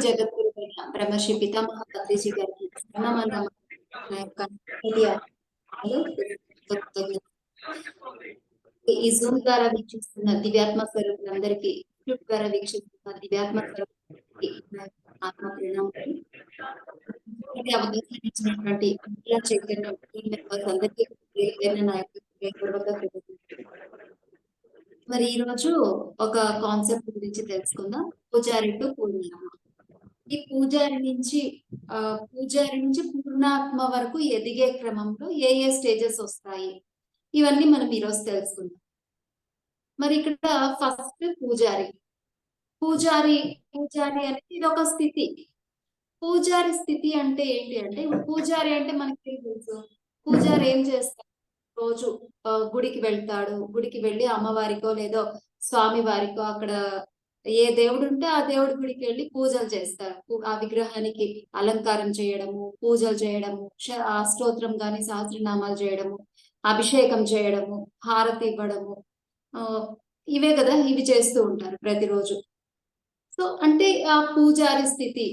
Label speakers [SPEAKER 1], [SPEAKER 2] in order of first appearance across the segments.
[SPEAKER 1] జగద్గురువైన బ్రహ్మశ్రీ పితామహ పత్రిజీ గారికి ప్రణామాలు. నా యొక్క మీడియా ఈ జూమ్ ద్వారా వీక్షిస్తున్న దివ్యాత్మ స్వరూపులందరికీ, యూట్యూబ్ ద్వారా వీక్షిస్తున్న దివ్యాత్మ స్వరూపులకి ఆత్మ ప్రణామాలు. అవకాశం ఇచ్చినటువంటి చైతన్యం మెంబర్స్ అందరికీ నా యొక్క హృదయపూర్వక కృతజ్ఞతలు. మరి ఈ రోజు ఒక కాన్సెప్ట్ గురించి తెలుసుకుందాం. పూజారి టు పూర్ణాత్మ. ఈ పూజారి నుంచి పూర్ణాత్మ వరకు ఎదిగే క్రమంలో ఏ స్టేజెస్ వస్తాయి, ఇవన్నీ మనం ఈరోజు తెలుసుకుందాం. మరి ఇక్కడ ఫస్ట్ పూజారి అనేది ఇది ఒక స్థితి. పూజారి స్థితి అంటే ఏంటి అంటే, ఇప్పుడు పూజారి అంటే మనకి తెలుసు, పూజారి ఏం చేస్తాడు, రోజు గుడికి వెళ్తాడు. గుడికి వెళ్ళి అమ్మవారికో లేదో స్వామి వారికో అక్కడ ఏ దేవుడు ఉంటే ఆ దేవుడి గుడికి వెళ్ళి పూజలు చేస్తారు. ఆ విగ్రహానికి అలంకారం చేయడము, పూజలు చేయడము, స్తోత్రం గాని సహస్రనామాలు చేయడము, అభిషేకం చేయడము, హారతి ఇవ్వడము, ఇవే కదా, ఇవి చేస్తూ ఉంటారు ప్రతిరోజు. సో అంటే ఆ పూజారి స్థితి.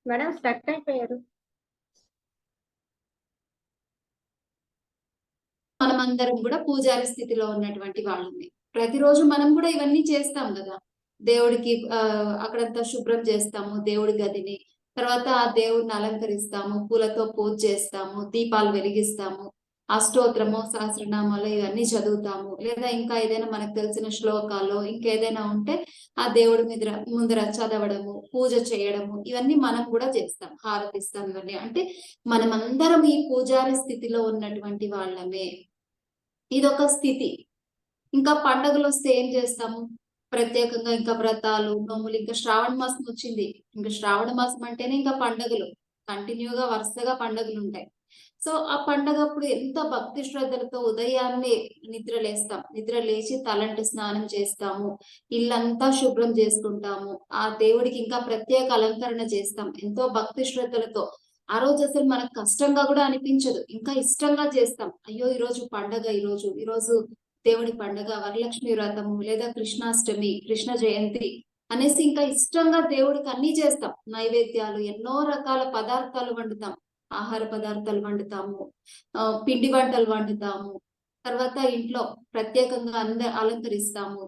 [SPEAKER 2] మేడం స్టక్ అయిపోయారు.
[SPEAKER 1] మనమందరం కూడా పూజారి స్థితిలో ఉన్నటువంటి వాళ్ళని. ప్రతిరోజు మనం కూడా ఇవన్నీ చేస్తాం కదా. దేవుడికి అక్కడంతా శుభ్రం చేస్తాము, దేవుడి గదిని. తర్వాత ఆ దేవుడిని అలంకరిస్తాము, పూలతో పూజ చేస్తాము, దీపాలు వెలిగిస్తాము, అష్టోత్తరము సహస్రనామాలు ఇవన్నీ చదువుతాము. లేదా ఇంకా ఏదైనా మనకు తెలిసిన శ్లోకాలు ఇంకేదైనా ఉంటే ఆ దేవుడి ముందర చదవడము, పూజ చేయడము, ఇవన్నీ మనం కూడా చేస్తాం, హారతిస్తాం. ఇవన్నీ అంటే మనమందరం ఈ పూజారి స్థితిలో ఉన్నటువంటి వాళ్ళమే. ఇదొక స్థితి. ఇంకా పండుగలు వస్తే ఏం చేస్తాము, ప్రత్యేకంగా ఇంకా వ్రతాలు, నోములు. ఇంకా శ్రావణ మాసం వచ్చింది. ఇంకా శ్రావణ మాసం అంటేనే ఇంకా పండుగలు, కంటిన్యూగా వరుసగా పండుగలు ఉంటాయి. సో ఆ పండగప్పుడు ఎంత భక్తి శ్రద్ధలతో ఉదయాన్నే నిద్ర లేచి తలంటి స్నానం చేస్తాము, ఇల్లంతా శుభ్రం చేసుకుంటాము, ఆ దేవుడికి ఇంకా ప్రత్యేక అలంకరణ చేస్తాం ఎంతో భక్తి శ్రద్ధలతో. ఆ రోజు అసలు మనకు కష్టంగా కూడా అనిపించదు, ఇంకా ఇష్టంగా చేస్తాం. అయ్యో ఈరోజు పండగ, ఈరోజు దేవుడి పండగ, వరలక్ష్మి వ్రతము లేదా కృష్ణాష్టమి, కృష్ణ జయంతి అనేసి ఇంకా ఇష్టంగా దేవుడికి అన్ని చేస్తాం. నైవేద్యాలు, ఎన్నో రకాల పదార్థాలు వండుతాం, ఆహార పదార్థాలు వండుతాము, పిండి వంటలు వండుతాము. తర్వాత ఇంట్లో ప్రత్యేకంగా అలంకరిస్తాము.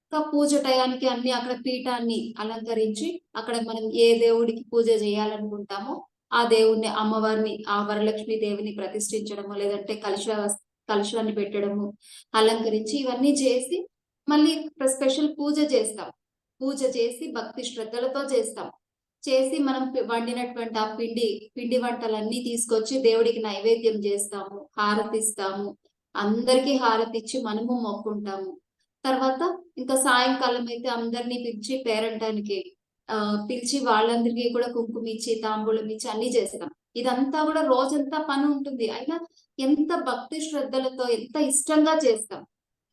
[SPEAKER 1] ఇంకా పూజ టయానికి అన్ని అక్కడ పీఠాన్ని అలంకరించి అక్కడ మనం ఏ దేవుడికి పూజ చేయాలనుకుంటామో ఆ దేవుణ్ణి, అమ్మవారిని, ఆ వరలక్ష్మి దేవిని ప్రతిష్ఠించడము, లేదంటే కలశాన్ని పెట్టడము, అలంకరించి ఇవన్నీ చేసి మళ్ళీ స్పెషల్ పూజ చేస్తాం. పూజ చేసి భక్తి శ్రద్ధలతో చేస్తాం. చేసి మనం వండినటువంటి ఆ పిండి వంటలన్నీ తీసుకొచ్చి దేవుడికి నైవేద్యం చేస్తాము, హారతిస్తాము. అందరికీ హారతి ఇచ్చి మనము మొక్కుంటాము. తర్వాత ఇంకా సాయంకాలం అయితే అందరినీ పేరంటానికి పిలిచి వాళ్ళందరికీ కూడా కుంకుమ ఇచ్చి, తాంబూలం ఇచ్చి అన్ని చేస్తాం. ఇదంతా కూడా రోజంతా పని ఉంటుంది. అయినా ఎంత భక్తి శ్రద్ధలతో, ఎంత ఇష్టంగా చేస్తాం.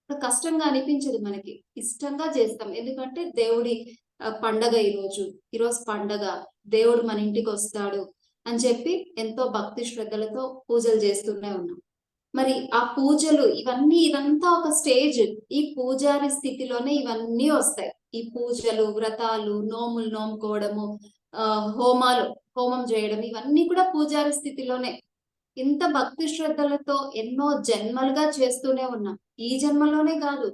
[SPEAKER 1] కష్టంగా అనిపించదు మనకి, ఇష్టంగా చేస్తాం. ఎందుకంటే దేవుడి పండగ, ఈరోజు పండగ, దేవుడు మన ఇంటికి వస్తాడు అని చెప్పి ఎంతో భక్తి శ్రద్ధలతో పూజలు చేస్తూనే ఉన్నాం. మరి ఆ పూజలు ఇదంతా ఒక స్టేజ్. ఈ పూజారి స్థితిలోనే ఇవన్నీ వస్తాయి. ఈ పూజలు, వ్రతాలు, నోములు నోముకోవడము, హోమం చేయడం, ఇవన్నీ కూడా పూజారి స్థితిలోనే. ఇంత భక్తి శ్రద్ధలతో ఎన్నో జన్మలుగా చేస్తూనే ఉన్నాం. ఈ జన్మలోనే కాదు,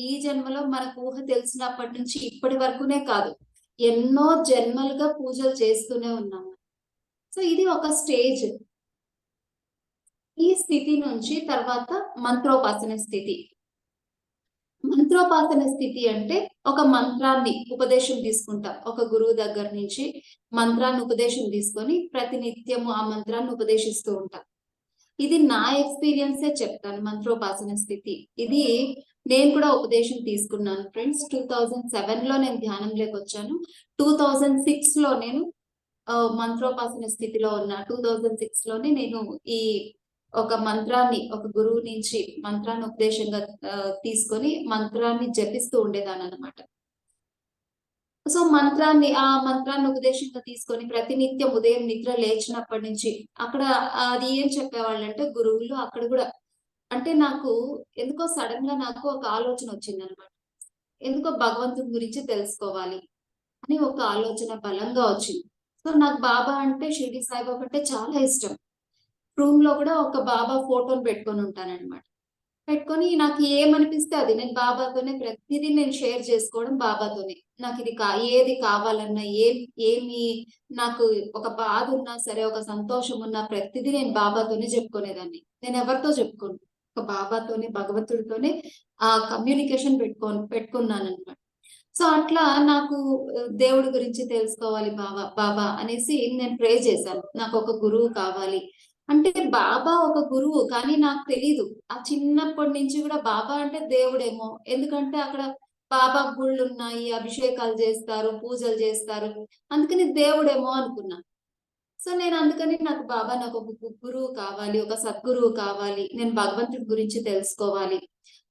[SPEAKER 1] ఈ జన్మలో మనకు ఊహ తెలిసినప్పటి నుంచి ఇప్పటి వరకునే కాదు, ఎన్నో జన్మలుగా పూజలు చేస్తూనే ఉన్నాం. సో ఇది ఒక స్టేజ్. ఈ స్థితి నుంచి తర్వాత మంత్రోపాసన స్థితి. మంత్రోపాసన స్థితి అంటే ఒక మంత్రాన్ని ఉపదేశం తీసుకుంటాం. ఒక గురువు దగ్గర నుంచి మంత్రాన్ని ఉపదేశం తీసుకొని ప్రతినిత్యము ఆ మంత్రాన్ని ఉపదేశిస్తూ ఉంటాం. ఇది నా ఎక్స్పీరియన్సే చెప్తాను. మంత్రోపాసన స్థితి ఇది నేను కూడా ఉపదేశం తీసుకున్నాను ఫ్రెండ్స్. 2007 లో నేను ధ్యానంలోకి వచ్చాను. 2006 లో నేను మంత్రోపాసన స్థితిలో ఉన్నా. 2006 లోనే నేను ఈ ఒక మంత్రాన్ని, ఒక గురువు నుంచి మంత్రాన్ని ఉపదేశంగా తీసుకొని మంత్రాన్ని జపిస్తూ ఉండేదాన్ని అనమాట. సో ఆ మంత్రాన్ని ఉపదేశంగా తీసుకొని ప్రతినిత్యం ఉదయం నిద్ర లేచినప్పటి నుంచి అక్కడ అది ఏం చెప్పేవాళ్ళంటే గురువులు అక్కడ కూడా అంటే నాకు ఎందుకో సడన్ గా నాకు ఒక ఆలోచన వచ్చిందనమాట. ఎందుకో భగవంతుడి గురించి తెలుసుకోవాలి అని ఒక ఆలోచన బలంగా వచ్చింది. సో నాకు బాబా అంటే షిరిడి సాయిబాబా అంటే చాలా ఇష్టం. రూమ్ లో కూడా ఒక బాబా ఫోటోని పెట్టుకొని ఉంటానన్నమాట. పెట్టుకొని నాకు ఏమనిపిస్తే అది నేను బాబాతోనే ప్రతిదీ నేను షేర్ చేసుకోవడం బాబాతోనే. నాకు ఇది ఏది కావాలన్నా ఏమి నాకు ఒక బాధ ఉన్నా సరే, ఒక సంతోషం ఉన్నా ప్రతిదీ నేను బాబాతోనే చెప్పుకునేదాన్ని. నేను ఎవరితో చెప్పుకోను. ఒక బాబాతోనే, భగవంతుడితోనే ఆ కమ్యూనికేషన్ పెట్టుకున్నానన్నమాట. సో అట్లా నాకు దేవుడి గురించి తెలుసుకోవాలి బాబా బాబా అనేసి నేను ప్రే చేశాను. నాకు ఒక గురువు కావాలి. అంటే బాబా ఒక గురువు కానీ నాకు తెలీదు. ఆ చిన్నప్పటి నుంచి కూడా బాబా అంటే దేవుడేమో. ఎందుకంటే అక్కడ బాబా గుళ్ళున్నాయి, అభిషేకాలు చేస్తారు, పూజలు చేస్తారు. అందుకని దేవుడేమో అనుకున్నా. సో నేను అందుకని నాకు ఒక గురువు కావాలి, ఒక సద్గురువు కావాలి. నేను భగవంతుడి గురించి తెలుసుకోవాలి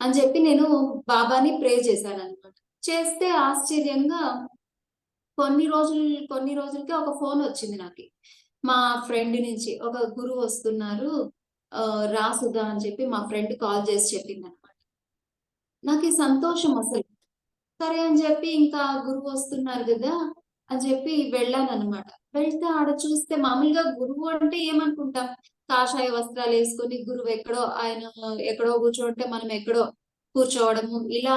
[SPEAKER 1] అని చెప్పి నేను బాబాని ప్రే చేశానన్నమాట. చేస్తే ఆశ్చర్యంగా కొన్ని రోజులకే ఒక ఫోన్ వచ్చింది నాకు. మా ఫ్రెండ్ నుంచి ఒక గురువు వస్తున్నారు. రా సుధా అని చెప్పి మా ఫ్రెండ్ కాల్ చేసి చెప్పిందనమాట. నాకు ఈ సంతోషం అసలు. సరే అని చెప్పి ఇంకా గురువు వస్తున్నారు కదా అని చెప్పి వెళ్ళానన్నమాట. వెళ్తే ఆడ చూస్తే మామూలుగా గురువు అంటే ఏమనుకుంటాం? కాషాయ వస్త్రాలు వేసుకొని గురువు ఆయన ఎక్కడో కూర్చోంటే మనం ఎక్కడో కూర్చోవడము ఇలా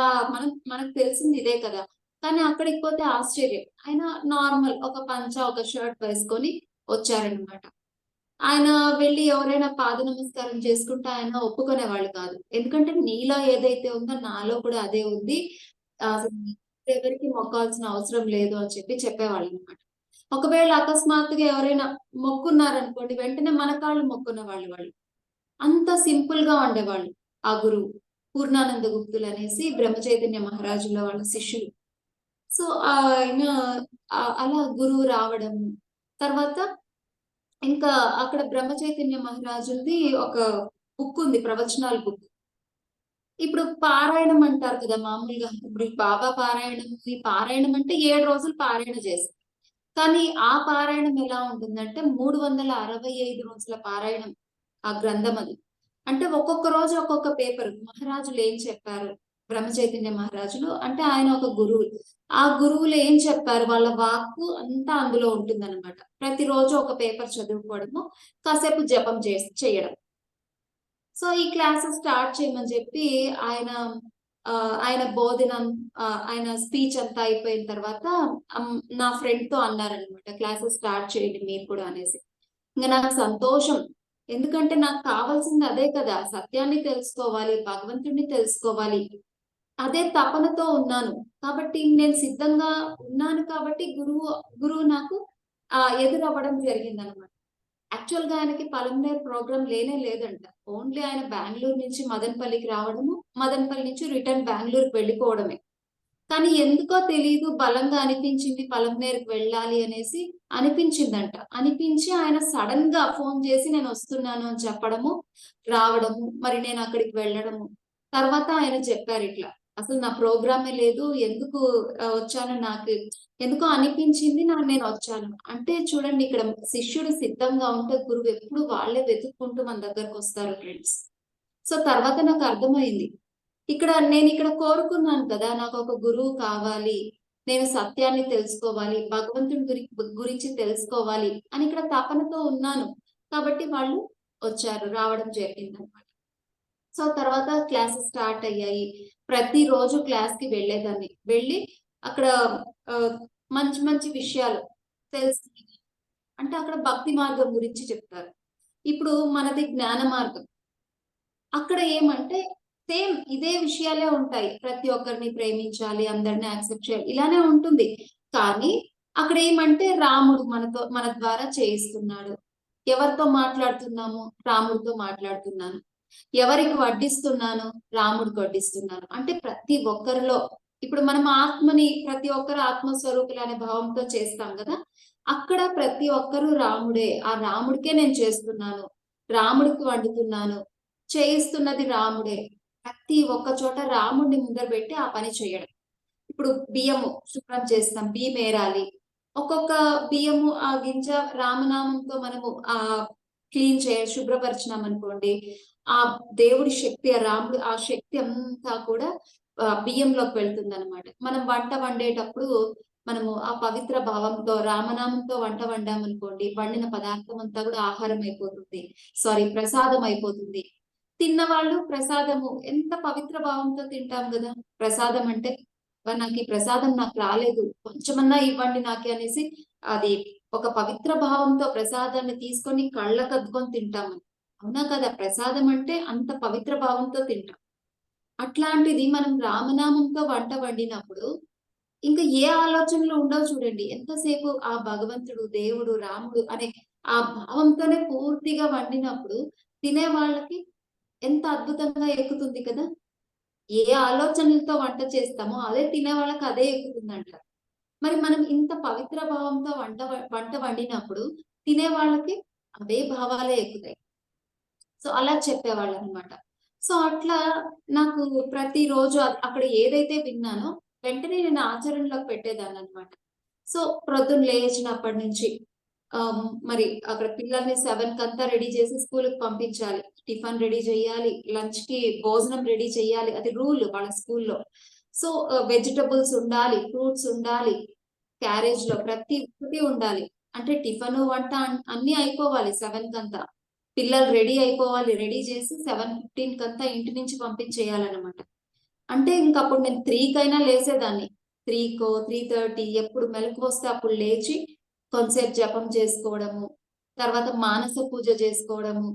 [SPEAKER 1] మనకు తెలిసింది ఇదే కదా. కానీ అక్కడికి పోతే ఆశ్చర్యం. ఆయన నార్మల్ ఒక పంచ ఒక షర్ట్ వేసుకొని వచ్చారనమాట. ఆయన వెళ్ళి ఎవరైనా పాద నమస్కారం చేసుకుంటే ఆయన ఒప్పుకునేవాళ్ళు కాదు. ఎందుకంటే నీలో ఏదైతే ఉందో నాలో కూడా అదే ఉంది. అసలు ఎవరికి మొక్కాల్సిన అవసరం లేదు అని చెప్పి చెప్పేవాళ్ళనమాట. ఒకవేళ అకస్మాత్తుగా ఎవరైనా మొక్కున్నారనుకోండి వెంటనే మన కాళ్ళు మొక్కున్న వాళ్ళు. అంత సింపుల్ గా ఉండేవాళ్ళు ఆ గురువు. పూర్ణానంద గుప్తులు అనేసి బ్రహ్మ చైతన్య మహారాజుల వాళ్ళ శిష్యులు. సో ఆయన అలా గురువు రావడం తర్వాత ఇంకా అక్కడ బ్రహ్మ చైతన్య మహారాజుది ఒక బుక్ ఉంది, ప్రవచనాల బుక్. ఇప్పుడు పారాయణం అంటారు కదా మామూలుగా. ఇప్పుడు ఈ బాబా పారాయణం, ఈ పారాయణం అంటే 7 రోజులు పారాయణ చేస్తారు. కానీ ఆ పారాయణం ఎలా ఉంటుందంటే 365 రోజుల పారాయణం ఆ గ్రంథం అది. అంటే ఒక్కొక్క రోజు ఒక్కొక్క పేపర్. మహారాజులు ఏం చెప్పారు, బ్రహ్మ చైతన్య మహారాజులు అంటే ఆయన ఒక గురువు. ఆ గురువులు ఏం చెప్పారు, వాళ్ళ వాక్కు అంతా అందులో ఉంటుందన్నమాట. ప్రతిరోజు ఒక పేపర్ చదువుకోవడము, కాసేపు జపం చేయడం. సో ఈ క్లాసెస్ స్టార్ట్ చేయమని చెప్పి ఆయన ఆయన బోధన ఆయన స్పీచ్ అంతా అయిపోయిన తర్వాత నా ఫ్రెండ్ తో అన్నారనమాట, క్లాసెస్ స్టార్ట్ చేయండి మీరు కూడా అనేసి. ఇంకా నాకు సంతోషం. ఎందుకంటే నాకు కావాల్సింది అదే కదా, సత్యాన్ని తెలుసుకోవాలి, భగవంతుడిని తెలుసుకోవాలి. అదే తపనతో ఉన్నాను. కాబట్టి నేను సిద్ధంగా ఉన్నాను కాబట్టి గురువు నాకు ఎదురవ్వడం జరిగిందనమాట. యాక్చువల్ గా ఆయనకి పలమనేర్ ప్రోగ్రామ్ లేనే లేదంట. ఓన్లీ ఆయన బెంగుళూరు నుంచి మదనపల్లికి రావడము, మదనపల్లి నుంచి రిటర్న్ బెంగుళూరుకి వెళ్ళిపోవడమే. కానీ ఎందుకో తెలీదు బలంగా అనిపించింది పలమనేరుకి వెళ్ళాలి అనేసి అనిపించిందంట. అనిపించి ఆయన సడన్ గా ఫోన్ చేసి నేను వస్తున్నాను అని చెప్పడము, రావడము, మరి నేను అక్కడికి వెళ్ళడము. తర్వాత ఆయన చెప్పారు ఇట్లా, అసలు నా ప్రోగ్రామే లేదు, ఎందుకు వచ్చాను, నాకు ఎందుకో అనిపించింది, నేను వచ్చాను అంటే. చూడండి ఇక్కడ శిష్యుడు సిద్ధంగా ఉంటే గురువు ఎప్పుడు వాళ్ళే వెతుక్కుంటూ మన దగ్గరకు వస్తారు ఫ్రెండ్స్. సో తర్వాత నాకు అర్థమైంది, నేను ఇక్కడ కోరుకున్నాను కదా, నాకు ఒక గురువు కావాలి, నేను సత్యాన్ని తెలుసుకోవాలి, భగవంతుడి గురించి తెలుసుకోవాలి అని ఇక్కడ తపనతో ఉన్నాను. కాబట్టి వాళ్ళు రావడం జరిగింది అనమాట. సో తర్వాత క్లాసెస్ స్టార్ట్ అయ్యాయి. ప్రతిరోజు క్లాస్ కి వెళ్ళేదాన్ని. వెళ్ళి అక్కడ మంచి మంచి విషయాలు తెలుసుకునేదాన్ని. అంటే అక్కడ భక్తి మార్గం గురించి చెప్తారు. ఇప్పుడు మనది జ్ఞాన మార్గం. అక్కడ ఏమంటే సేమ్ ఇదే విషయాలే ఉంటాయి. ప్రతి ఒక్కరిని ప్రేమించాలి, అందరిని యాక్సెప్ట్ చేయాలి, ఇలానే ఉంటుంది. కానీ అక్కడ ఏమంటే రాముడు మన ద్వారా చేయిస్తున్నాడు. ఎవరితో మాట్లాడుతున్నాము, రాముడితో మాట్లాడుతున్నాను. ఎవరికి వడ్డిస్తున్నాను, రాముడికి వడ్డిస్తున్నాను. అంటే ప్రతి ఒక్కరిలో ఇప్పుడు మనం ప్రతి ఒక్కరు ఆత్మస్వరూపులు అనే భావంతో చేస్తాం కదా. అక్కడ ప్రతి ఒక్కరు రాముడే. ఆ రాముడికే నేను చేస్తున్నాను, రాముడికి వండుతున్నాను, చేయిస్తున్నది రాముడే. ప్రతి ఒక్క చోట రాముడిని ముందర పెట్టి ఆ పని చేయడం. ఇప్పుడు బియ్యము శుభ్రం చేస్తాం, బియ్యం ఏరాలి. ఒక్కొక్క బియ్యము ఆ గింజ రామనామంతో మనము క్లీన్ శుభ్రపరిచినాం అనుకోండి, ఆ దేవుడి శక్తి, ఆ రాముడు ఆ శక్తి అంతా కూడా బియ్యంలోకి వెళ్తుంది అనమాట. మనం వంట వండేటప్పుడు మనము ఆ పవిత్ర భావంతో రామనామంతో వంట వండామనుకోండి, వండిన పదార్థం అంతా కూడా ఆహారం అయిపోతుంది, ప్రసాదం అయిపోతుంది. తిన్నవాళ్ళు ప్రసాదము ఎంత పవిత్ర భావంతో తింటాం కదా. ప్రసాదం అంటే నాకు ఈ ప్రసాదం నాకు రాలేదు, కొంచెమన్నా ఇవ్వండి నాకు అనేసి అది ఒక పవిత్ర భావంతో ప్రసాదాన్ని తీసుకొని కళ్ళకద్దుకొని తింటాము. అవునా కదా? ప్రసాదం అంటే అంత పవిత్ర భావంతో తింటాం. అట్లాంటిది మనం రామనామంతో వంట వండినప్పుడు ఇంకా ఏ ఆలోచనలు ఉండవు చూడండి. ఎంతసేపు ఆ భగవంతుడు, దేవుడు, రాముడు అనే ఆ భావంతోనే పూర్తిగా వండినప్పుడు తినే వాళ్ళకి ఎంత అద్భుతంగా ఎక్కుతుంది కదా. ఏ ఆలోచనలతో వంట చేస్తామో అదే తినే వాళ్ళకి అదే ఎక్కుతుందంట. మరి మనం ఇంత పవిత్ర భావంతో వంట వండినప్పుడు తినే వాళ్ళకి అవే భావాలే ఎక్కుతాయి. సో అలా చెప్పేవాళ్ళు అనమాట. సో అట్లా నాకు ప్రతిరోజు అక్కడ ఏదైతే విన్నానో వెంటనే నేను ఆచరణలోకి పెట్టేదాన్ని అనమాట. సో ప్రొద్దున లేచినప్పటి నుంచి మరి అక్కడ పిల్లల్ని 7 కంతా రెడీ చేసి స్కూల్‌కి పంపించాలి. టిఫిన్ రెడీ చేయాలి, లంచ్ కి భోజనం రెడీ చేయాలి. అది రూల్ వాళ్ళ స్కూల్‌లో. సో వెజిటబుల్స్ ఉండాలి, ఫ్రూట్స్ ఉండాలి, క్యారేజ్‌లో ప్రతి ఒక్కటి ఉండాలి. అంటే టిఫిన్, వంట అన్నీ అయిపోవాలి 7 కంతా. పిల్లలు రెడీ అయిపోవాలి. రెడీ చేసి 7:15 కంతా ఇంటి నుంచి పంపించేయాలన్నమాట. అంటే ఇంకప్పుడు నేను 3 కైనా లేసేదాన్ని. 3కో, 3:30 ఎప్పుడు మెలకువొస్తే అప్పుడు లేచి కొంతసేపు జపం చేసుకోవడము, తర్వాత మానస పూజ చేసుకోవడము,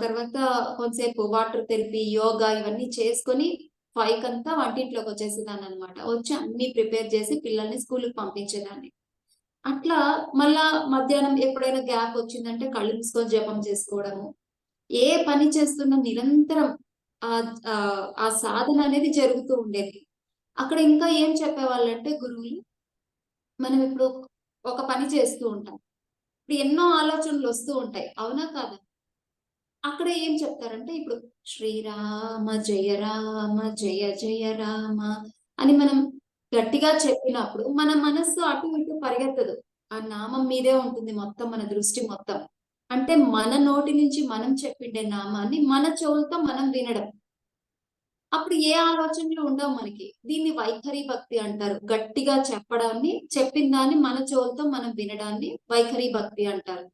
[SPEAKER 1] తర్వాత కొంతసేపు వాటర్ థెరపీ, యోగా ఇవన్నీ చేసుకొని 5 కంతా వంటింట్లోకి వచ్చేసేదాన్ననమాట. వచ్చి అన్నీ ప్రిపేర్ చేసి పిల్లల్ని స్కూలుకి పంపించేదాన్ని. అట్లా మళ్ళా మధ్యాహ్నం ఎప్పుడైనా గ్యాప్ వచ్చిందంటే కళ్ళు మూసుకొని జపం చేసుకోవడము. ఏ పని చేస్తున్నా నిరంతరం ఆ సాధన అనేది జరుగుతూ ఉండేది. అక్కడ ఇంకా ఏం చెప్పేవాళ్ళంటే గురువులు, మనం ఇప్పుడు ఒక పని చేస్తూ ఉంటాం. ఇప్పుడు ఎన్నో ఆలోచనలు వస్తూ ఉంటాయి. అవునా కాదా? అక్కడ ఏం చెప్తారంటే ఇప్పుడు శ్రీరామ జయ రామ జయ జయ రామ అని మనం గట్టిగా చెప్పినప్పుడు మన మనస్సు అటు ఇటు పరిగెత్తదు. ఆ నామం మీదే ఉంటుంది మొత్తం, మన దృష్టి మొత్తం. అంటే మన నోటి నుంచి మనం చెప్పిండే నామాన్ని మన చెవులతో మనం వినడం. అప్పుడు ఏ ఆలోచనలు ఉండవు మనకి. దీన్ని వైఖరి భక్తి అంటారు. గట్టిగా చెప్పడాన్ని, చెప్పిన దాన్ని మన చెవులతో మనం వినడాన్ని వైఖరి భక్తి అంటారు.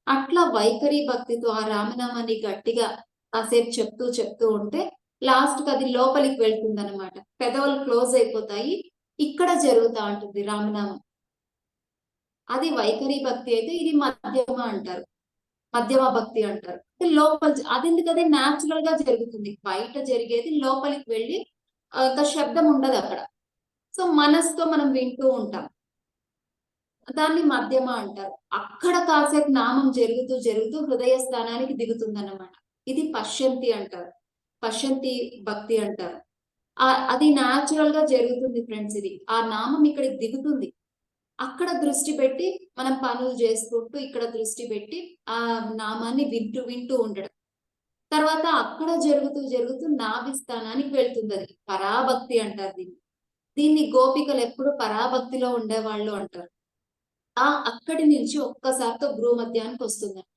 [SPEAKER 1] అట్లా వైఖరి భక్తితో ఆ రామనామాన్ని గట్టిగా కాసేపు చెప్తూ చెప్తూ ఉంటే లాస్ట్‌కి అది లోపలికి వెళ్తుందన్నమాట. పెదవులు క్లోజ్ అయిపోతాయి. ఇక్కడ జరుగుతా ఉంటుంది రామనామం. అది వైఖరి భక్తి అయితే, ఇది మధ్యమ అంటారు. మధ్యమ భక్తి అంటారు. అదెందుకది న్యాచురల్ గా జరుగుతుంది. బయట జరిగేది లోపలికి వెళ్ళి ఇంకా శబ్దం ఉండదక్కడ. సో మనసుతో మనం వింటూ ఉంటాం. దాన్ని మధ్యమ అంటారు. అక్కడ కాసేపు నామం జరుగుతూ జరుగుతూ హృదయ స్థానానికి దిగుతుందన్నమాట. ఇది పశ్యంతి అంటారు. పశ్యంతి భక్తి అంటారు. అది న్యాచురల్ గా జరుగుతుంది ఫ్రెండ్స్ ఇది. ఆ నామం ఇక్కడికి దిగుతుంది. అక్కడ దృష్టి పెట్టి మనం పనులు చేసుకుంటూ ఇక్కడ దృష్టి పెట్టి ఆ నామాన్ని వింటూ వింటూ ఉండడం. తర్వాత అక్కడ జరుగుతూ జరుగుతూ నాభి స్థానానికి వెళ్తుంది అది. పరాభక్తి అంటారు దీన్ని. దీన్ని గోపికలు ఎప్పుడు పరాభక్తిలో ఉండేవాళ్ళు అంటారు. అక్కడి నుంచి ఒక్కసారితో భ్రూమధ్యానికి వస్తుందంట.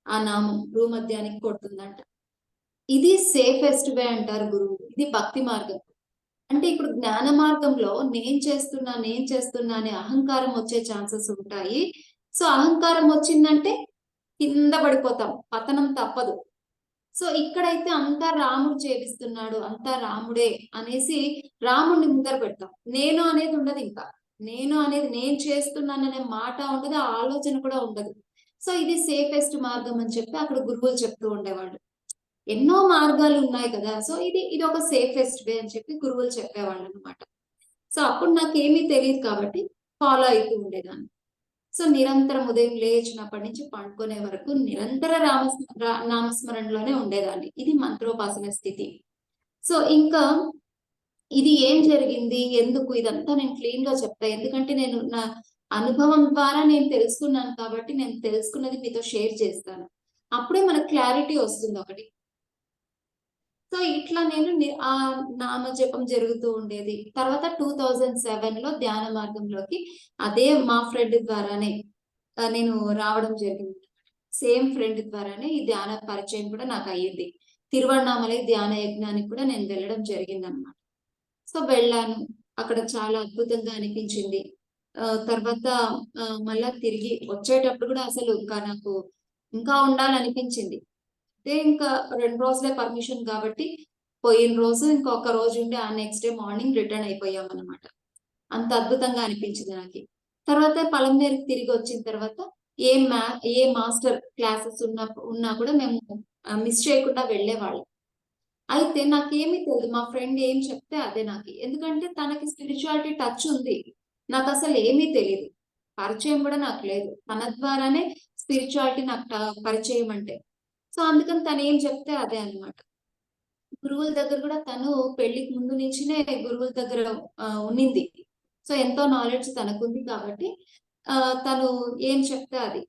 [SPEAKER 1] ఆ నామం భ్రూమధ్యానికి కొడుతుందంట. ఇది సేఫెస్ట్ వే అంటారు గురువు. ఇది భక్తి మార్గం. అంటే ఇప్పుడు జ్ఞాన మార్గంలో నేను చేస్తున్నా అనే అహంకారం వచ్చే ఛాన్సెస్ ఉంటాయి. సో అహంకారం వచ్చిందంటే కింద పడిపోతాం, పతనం తప్పదు. సో ఇక్కడైతే అంతా రాముడు చేపిస్తున్నాడు, అంతా రాముడే అనేసి రాముడిని ముందర పెడతాం. నేను అనేది ఉండదు ఇంకా. నేను చేస్తున్నాననే మాట ఉండదు, ఆ ఆలోచన కూడా ఉండదు. సో ఇది సేఫెస్ట్ మార్గం అని చెప్పి అక్కడ గురువులు చెప్తూ ఉండేవాళ్ళు. ఎన్నో మార్గాలు ఉన్నాయి కదా. సో ఇది ఒక సేఫెస్ట్ వే అని చెప్పి గురువులు చెప్పేవాళ్ళు అనమాట. సో అప్పుడు నాకేమీ తెలియదు కాబట్టి ఫాలో అవుతూ ఉండేదాన్ని. సో నిరంతరం ఉదయం లేచినప్పటి నుంచి పండుకునే వరకు నిరంతర నామస్మరణలోనే ఉండేదాన్ని. ఇది మంత్రోపాసన స్థితి. సో ఇంకా ఇది ఏం జరిగింది, ఎందుకు, ఇదంతా నేను క్లీన్ గా చెప్తా. ఎందుకంటే నేను నా అనుభవం ద్వారా నేను తెలుసుకున్నాను కాబట్టి నేను తెలుసుకున్నది మీతో షేర్ చేస్తాను. అప్పుడే మనకు క్లారిటీ వస్తుంది ఒకటి. సో సో ఇట్లా నేను ఆ నామజపం జరుగుతూ ఉండేది. తర్వాత 2007 లో ధ్యాన మార్గంలోకి అదే మా ఫ్రెండ్ ద్వారానే నేను రావడం జరిగింది. సేమ్ ఫ్రెండ్ ద్వారానే ఈ ధ్యాన పరిచయం కూడా నాకు అయ్యింది. తిరువణ్ణామలై ధ్యాన యజ్ఞానికి కూడా నేను వెళ్ళడం జరిగిందనమాట. సో వెళ్ళాను. అక్కడ చాలా అద్భుతంగా అనిపించింది. తర్వాత మళ్ళా తిరిగి వచ్చేటప్పుడు కూడా అసలు ఇంకా నాకు ఇంకా ఉండాలనిపించింది. అయితే ఇంకా 2 రోజులే పర్మిషన్ కాబట్టి పోయిన రోజు ఇంకొక రోజు ఉండి ఆ నెక్స్ట్ డే మార్నింగ్ రిటర్న్ అయిపోయామన్నమాట. అంత అద్భుతంగా అనిపించింది నాకి. తర్వాత పలంనేరుకి తిరిగి వచ్చిన తర్వాత ఏ మాస్టర్ క్లాసెస్ ఉన్నా కూడా మేము మిస్ చేయకుండా వెళ్ళేవాళ్ళం. అయితే నాకేమీ తెలీదు. మా ఫ్రెండ్ ఏం చెప్తే అదే నాకి. ఎందుకంటే తనకి స్పిరిచువాలిటీ టచ్ ఉంది. నాకసలు ఏమీ తెలీదు. పరిచయం కూడా నాకు లేదు. తన ద్వారానే స్పిరిచువాలిటీ నాకు పరిచయం అంటే. సో అందుకని తనేం చెప్తే అదే అన్నమాట. గురువుల దగ్గర కూడా తను పెళ్లికి ముందు నుంచినే గురువుల దగ్గర ఉన్నింది. సో ఎంతో నాలెడ్జ్ తనకుంది కాబట్టి తను ఏం చెప్తే అది.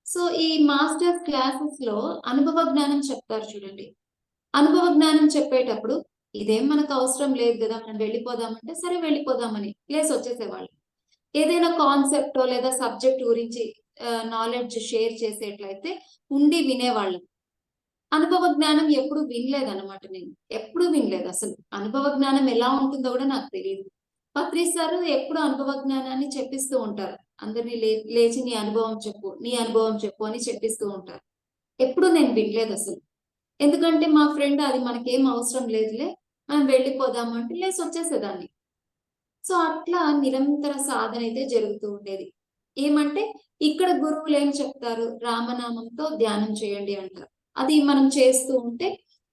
[SPEAKER 1] సో ఈ మాస్టర్ క్లాసెస్ లో అనుభవ జ్ఞానం చెప్తారు చూడండి. అనుభవ జ్ఞానం చెప్పేటప్పుడు ఇదేం మనకు అవసరం లేదు కదా, మనం వెళ్ళిపోదామంటే సరే వెళ్ళిపోదామని లేసి వచ్చేసేవాళ్ళు. ఏదైనా కాన్సెప్టో లేదా సబ్జెక్ట్ గురించి నాలెడ్జ్ షేర్ చేసేట్లయితే ఉండి వినేవాళ్ళం. అనుభవ జ్ఞానం ఎప్పుడు వినలేదన్నమాట నేను. ఎప్పుడు వినలేదు అసలు. అనుభవ జ్ఞానం ఎలా ఉంటుందో కూడా నాకు తెలియదు. పత్రి సారు ఎప్పుడు అనుభవ జ్ఞానాన్ని చెప్పిస్తూ ఉంటారు. అందరినీ లేచి నీ అనుభవం చెప్పు, నీ అనుభవం చెప్పు అని చెప్పిస్తూ ఉంటారు. ఎప్పుడు నేను వినలేదు అసలు. ఎందుకంటే మా ఫ్రెండ్ అది మనకేం అవసరం లేదులే, మనం వెళ్ళిపోదాము అంటే లేసి వచ్చేసేదాన్ని. సో అట్లా నిరంతర సాధన అయితే జరుగుతూ ఉండేది. ఏమంటే ఇక్కడ గురువులు ఏం చెప్తారు, రామనామంతో ధ్యానం చేయండి అంటారు. అది మనం చేస్తూ ఉంటే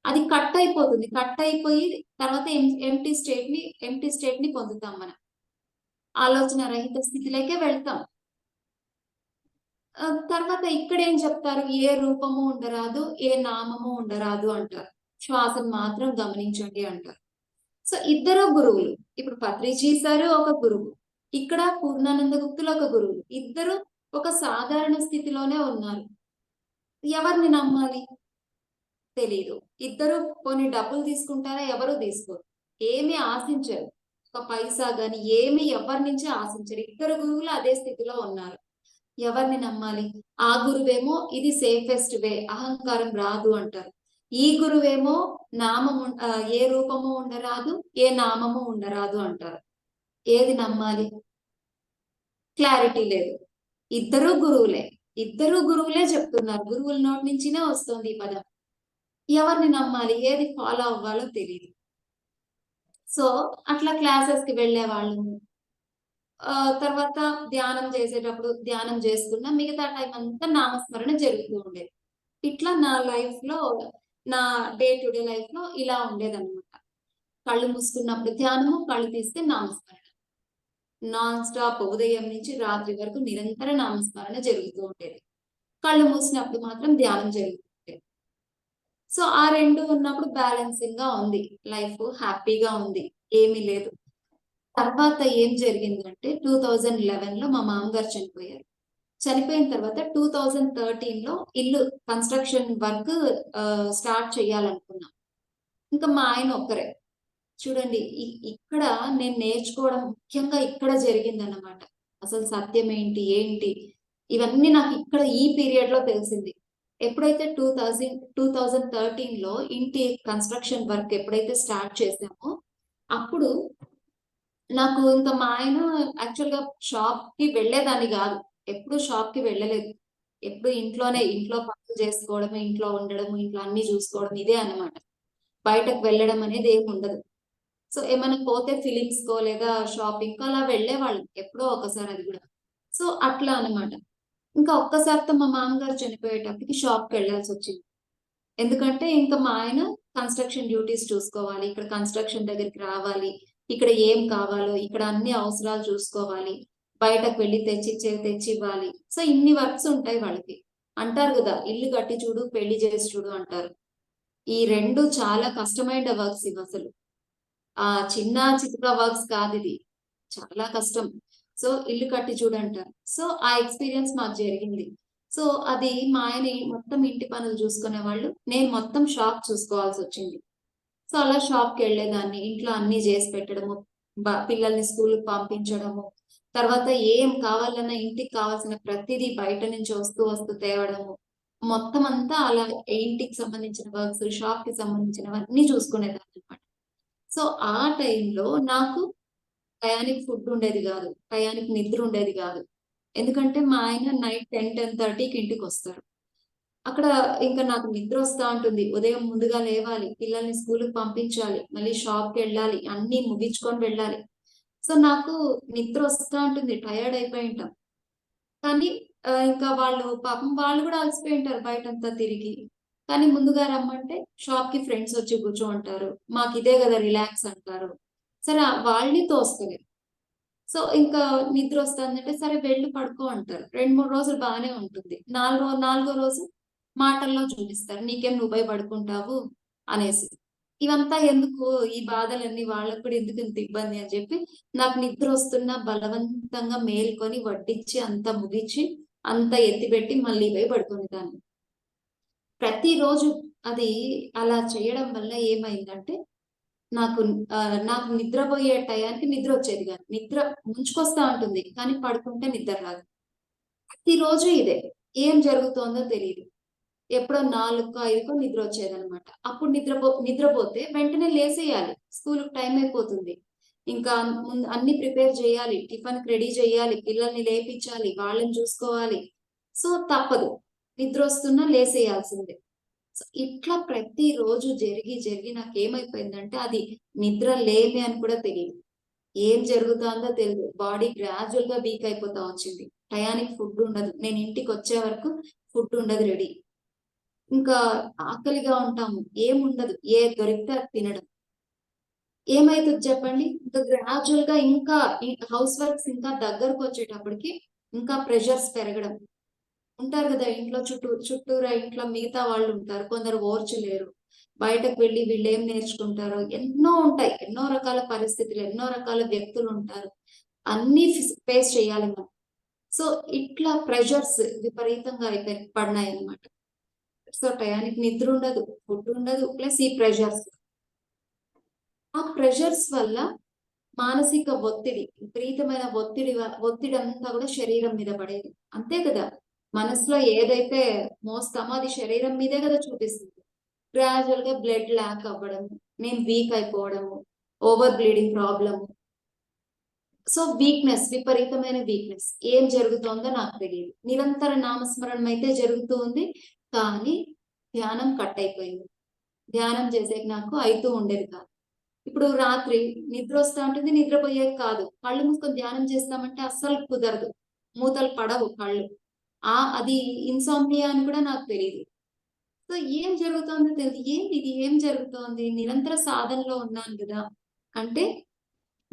[SPEAKER 1] అది కట్ అయిపోతుంది. కట్ అయిపోయి తర్వాత ఎంప్టీ స్టేట్ ని పొందుతాం మనం. ఆలోచన రహిత స్థితిలోకే వెళ్తాం. తర్వాత ఇక్కడ ఏం చెప్తారు, ఏ రూపము ఉండరాదు, ఏ నామము ఉండరాదు అంటారు. శ్వాసను మాత్రం గమనించండి అంటారు. సో ఇద్దరు గురువులు. ఇప్పుడు పత్రిజీ సారు ఒక గురువు, ఇక్కడ పూర్ణానంద గుప్తులు ఒక గురువు. ఇద్దరు ఒక సాధారణ స్థితిలోనే ఉన్నారు. ఎవరిని నమ్మాలి తెలీదు. ఇద్దరు కొన్ని డబ్బులు తీసుకుంటారా, ఎవరు తీసుకోరు. ఏమి ఆశించరు. ఒక పైసా గాని ఏమి ఎవరి నుంచి ఆశించరు. ఇద్దరు గురువులు అదే స్థితిలో ఉన్నారు. ఎవరిని నమ్మాలి? ఆ గురువేమో ఇది సేఫెస్ట్ వే, అహంకారం రాదు అంటారు. ఈ గురువేమో ఏ రూపము ఉండరాదు, ఏ నామము ఉండరాదు అంటారు. ఏది నమ్మాలి? క్లారిటీ లేదు. ఇద్దరు గురువులే చెప్తున్నారు. గురువుల నోటి నుంచినే వస్తుంది ఈ పదం. ఎవరిని నమ్మాలి, ఏది ఫాలో అవ్వాలో తెలియదు. సో అట్లా క్లాసెస్ కి వెళ్లే వాళ్ళము. తర్వాత ధ్యానం చేసేటప్పుడు ధ్యానం చేసుకున్న మిగతా టైం అంతా నామస్మరణ జరుగుతూ ఉండేది. ఇట్లా నా లైఫ్ లో, నా డే టు డే లైఫ్ లో ఇలా ఉండేదన్నమాట. కళ్ళు మూసుకున్నప్పుడు ధ్యానము, కళ్ళు తీస్తే నామస్మరణ. నాన్ స్టాప్ ఉదయం నుంచి రాత్రి వరకు నిరంతర నామస్మరణ జరుగుతూ ఉండేది. కళ్ళు మూసినప్పుడు మాత్రం ధ్యానం జరుగుతూ ఉండేది. సో ఆ రెండు ఉన్నప్పుడు బ్యాలెన్సింగ్ గా ఉంది లైఫ్, హ్యాపీగా ఉంది, ఏమీ లేదు. తర్వాత ఏం జరిగిందంటే 2011 లో మా మామగారు చనిపోయారు. చనిపోయిన తర్వాత 2013 లో ఇల్లు కన్స్ట్రక్షన్ వర్క్ స్టార్ట్ చేయాలనుకున్నాం. ఇంకా మా ఆయన ఒక్కరే. చూడండి ఇక్కడ నేను నేర్చుకోవడం ముఖ్యంగా ఇక్కడ జరిగిందన్నమాట. అసలు సత్యం ఏంటి, ఏంటి ఇవన్నీ నాకు ఇక్కడ ఈ పీరియడ్ లో తెలిసింది. ఎప్పుడైతే 2013 లో ఇంటి కన్స్ట్రక్షన్ వర్క్ ఎప్పుడైతే స్టార్ట్ చేసామో అప్పుడు నాకు ఇంకా మా ఆయన యాక్చువల్ గా షాప్ కి వెళ్ళేదాన్ని కాదు. ఎప్పుడు షాప్ కి వెళ్ళలేదు. ఎప్పుడు ఇంట్లో పనులు చేసుకోవడం, ఇంట్లో ఉండడం, ఇంట్లో అన్ని చూసుకోవడం ఇదే అన్నమాట. బయటకు వెళ్ళడం అనేది ఏమి ఉండదు. సో ఏమైనా పోతే ఫిలిమ్స్ కో లేదా షాపింగ్ కో అలా వెళ్ళేవాళ్ళం. ఎప్పుడో ఒకసారి అది కూడా. సో అట్లా అన్నమాట. ఇంకా ఒక్కసారితో మా మామగారు చనిపోయేటప్పటికి షాప్ కి వెళ్ళాల్సి వచ్చింది. ఎందుకంటే ఇంకా మా ఆయన కన్స్ట్రక్షన్ డ్యూటీస్ చూసుకోవాలి, ఇక్కడ కన్స్ట్రక్షన్ దగ్గరికి రావాలి, ఇక్కడ ఏం కావాలో ఇక్కడ అన్ని అవసరాలు చూసుకోవాలి, బయటకు వెళ్ళి తెచ్చి ఇవ్వాలి. సో ఇన్ని వర్క్స్ ఉంటాయి వాళ్ళకి. అంటారు కదా, ఇల్లు కట్టి చూడు, పెళ్లి చేసి చూడు అంటారు. ఈ రెండు చాలా కష్టమైన వర్క్స్ ఇవి అసలు. ఆ చిన్న చితక వర్క్స్ కాదు ఇది, చాలా కష్టం. సో ఇల్లు కట్టి చూడంటారు. సో ఆ ఎక్స్పీరియన్స్ మాకు జరిగింది. సో అది మా ఆయన మొత్తం ఇంటి పనులు చూసుకునే వాళ్ళు, నేను మొత్తం షాప్ చూసుకోవాల్సి వచ్చింది. సో అలా షాప్కి వెళ్ళేదాన్ని, ఇంట్లో అన్ని చేసి పెట్టడము, పిల్లల్ని స్కూల్కి పంపించడము, తర్వాత ఏం కావాలన్నా ఇంటికి కావాల్సిన ప్రతిదీ బయట నుంచి వస్తూ వస్తూ తేవడము, మొత్తం అంతా అలా ఇంటికి సంబంధించిన వర్క్స్, షాప్ కి సంబంధించినవన్నీ చూసుకునేదాన్ని అనమాట. సో ఆ టైంలో నాకు టయానికి ఫుడ్ ఉండేది కాదు, టయానికి నిద్ర ఉండేది కాదు. ఎందుకంటే మా ఆయన నైట్ 10-10:30కి ఇంటికి వస్తారు. అక్కడ ఇంకా నాకు నిద్ర వస్తా ఉంటుంది. ఉదయం ముందుగా లేవాలి, పిల్లల్ని స్కూల్‌కి పంపించాలి, మళ్ళీ షాప్‌కెళ్ళాలి, అన్నీ ముగించుకొని వెళ్ళాలి. సో, నాకు నిద్ర వస్తా ఉంటుంది. టయర్డ్ అయిపోయి ఉంటాం. కానీ ఇంకా పాపం వాళ్ళు కూడా అలసిపోయి ఉంటారు బయటంతా తిరిగి. కానీ ముందుగా రమ్మంటే షాప్‌కి ఫ్రెండ్స్ వచ్చి కూర్చోంటారు. మాకిదే గదా రిలాక్స్ అంటారు. సరే వాళ్ళని తోస్తలేదు. సో, ఇంకా నిద్రొస్తాందంటే, సరే వెళ్లి పడుకో అంటారు. 2, 3 రోజులు బానే ఉంటుంది. నాలుగో రోజు మాటల్లో చూపిస్తారు. నీకేం నువ్వు పోయి పడుకుంటావు అనేసి. ఇవంతా ఎందుకు, ఈ బాధలన్నీ వాళ్ళకి కూడా ఎందుకు ఇంత ఇబ్బంది అని చెప్పి, నాకు నిద్రొస్తున్నా బలవంతంగా మేల్కొని వడ్డించి, అంతా ముగిచ్చి, అంతా ఎత్తిపెట్టి మళ్ళీ పోయి పడుకునేదాన్ని. ప్రతిరోజు అది అలా చేయడం వల్ల ఏమైందంటే నాకు నిద్రపోయే టయానికి నిద్రొచ్చేది కాదు. నిద్ర ముంచుకొస్తా ఉంటుంది. కానీ పడుకుంటే నిద్ర రాదు. ప్రతిరోజు ఇదే. ఏం జరుగుతోందో తెలీదు. ఎప్పుడో 4కో, 5కో నిద్రొచ్చేదనమాట. అప్పుడు నిద్రపోతే వెంటనే లేసేయాలి. స్కూలుకి టైం అయిపోతుంది. ఇంకా ముందు అన్నీ ప్రిపేర్ చేయాలి. టిఫిన్‌కి రెడీ చేయాలి. పిల్లల్ని లేపిచ్చాలి. వాళ్ళని చూసుకోవాలి. సో, తప్పదు. నిద్రొస్తున్నా లేసేయాల్సిందే. సో, ఇట్లా ప్రతిరోజు జరిగి, జరిగి నాకేమైపోయిందంటే అది నిద్ర లేమి అని కూడా తెలీదు. ఏం జరుగుతాందో తెలీదు. బాడీ గ్రాడ్యుయల్‌గా వీక్ అయిపోతా వచ్చింది. టయానికి ఫుడ్ ఉండదు. నేను ఇంటికొచ్చే వరకు ఫుడ్ ఉండదు రెడీ. ఇంకా ఆకలిగా ఉంటాము. ఏముండదు. ఏది దొరికితే అది తినడం. ఏమైతది చెప్పండి? ఇంకా గ్రాడ్యుయల్‌గా ఇంకా ఈ హౌస్ వర్క్స్ ఇంకా దగ్గరకొచ్చేటప్పటికి ఇంకా ప్రెషర్స్ పెరగడం. ఉంటారు గదా! ఇంట్లో చుట్టూరా ఇంట్లో మిగతా వాళ్ళుంటారు. కొందరు ఓర్చలేరు. బయటకు వెళ్లి వీళ్ళేం నేర్చుకుంటారో ఎన్నో ఉంటాయి. ఎన్నో రకాల పరిస్థితులు, ఎన్నో రకాల వ్యక్తులుంటారు. అన్నీ ఫేస్ చేయాలి మనం. సో, ఇట్లా ప్రెషర్స్ విపరీతంగా పడినాయన్నమాట. సో, టయానికి నిద్రుండదు, ఫుడ్డుండదు. ప్లస్ ఈ ప్రెషర్స్. ఆ ప్రెషర్స్ వల్ల మానసిక ఒత్తిడి, విపరీతమైన ఒత్తిడంతా కూడా శరీరం మీద పడేది. అంతే కదా! మనసులో ఏదైతే మోస్తామో అది శరీరం మీదే కదా చూపిస్తుంది. గ్రాడ్యుయల్‌గా బ్లడ్ లాక్ అవ్వడము, నేను వీక్ అయిపోవడము, ఓవర్ బ్లీడింగ్ ప్రాబ్లము. సో, విపరీతమైన వీక్‌నెస్. ఏం జరుగుతోందో నాకు తెలీదు. నిరంతర నామస్మరణం అయితే జరుగుతూ ఉంది. కానీ ధ్యానం కట్ అయిపోయింది. ధ్యానం చేసేకి నాకు అయితూ ఉండేది కాదు. ఇప్పుడు రాత్రి నిద్రొస్తా ఉంటుంది. నిద్రపోయేది కాదు. కళ్ళు మూసుకొని ధ్యానం చేస్తామంటే అస్సలు కుదరదు. మూతలు పడవు కళ్ళు. అది ఇన్సామ్నియా అని కూడా నాకు తెలీదు. సో, ఏం జరుగుతోందో తెలీదు. ఏంటిది? ఏం జరుగుతోంది? నిరంతర సాధనలో ఉన్నాను గదా! అంటే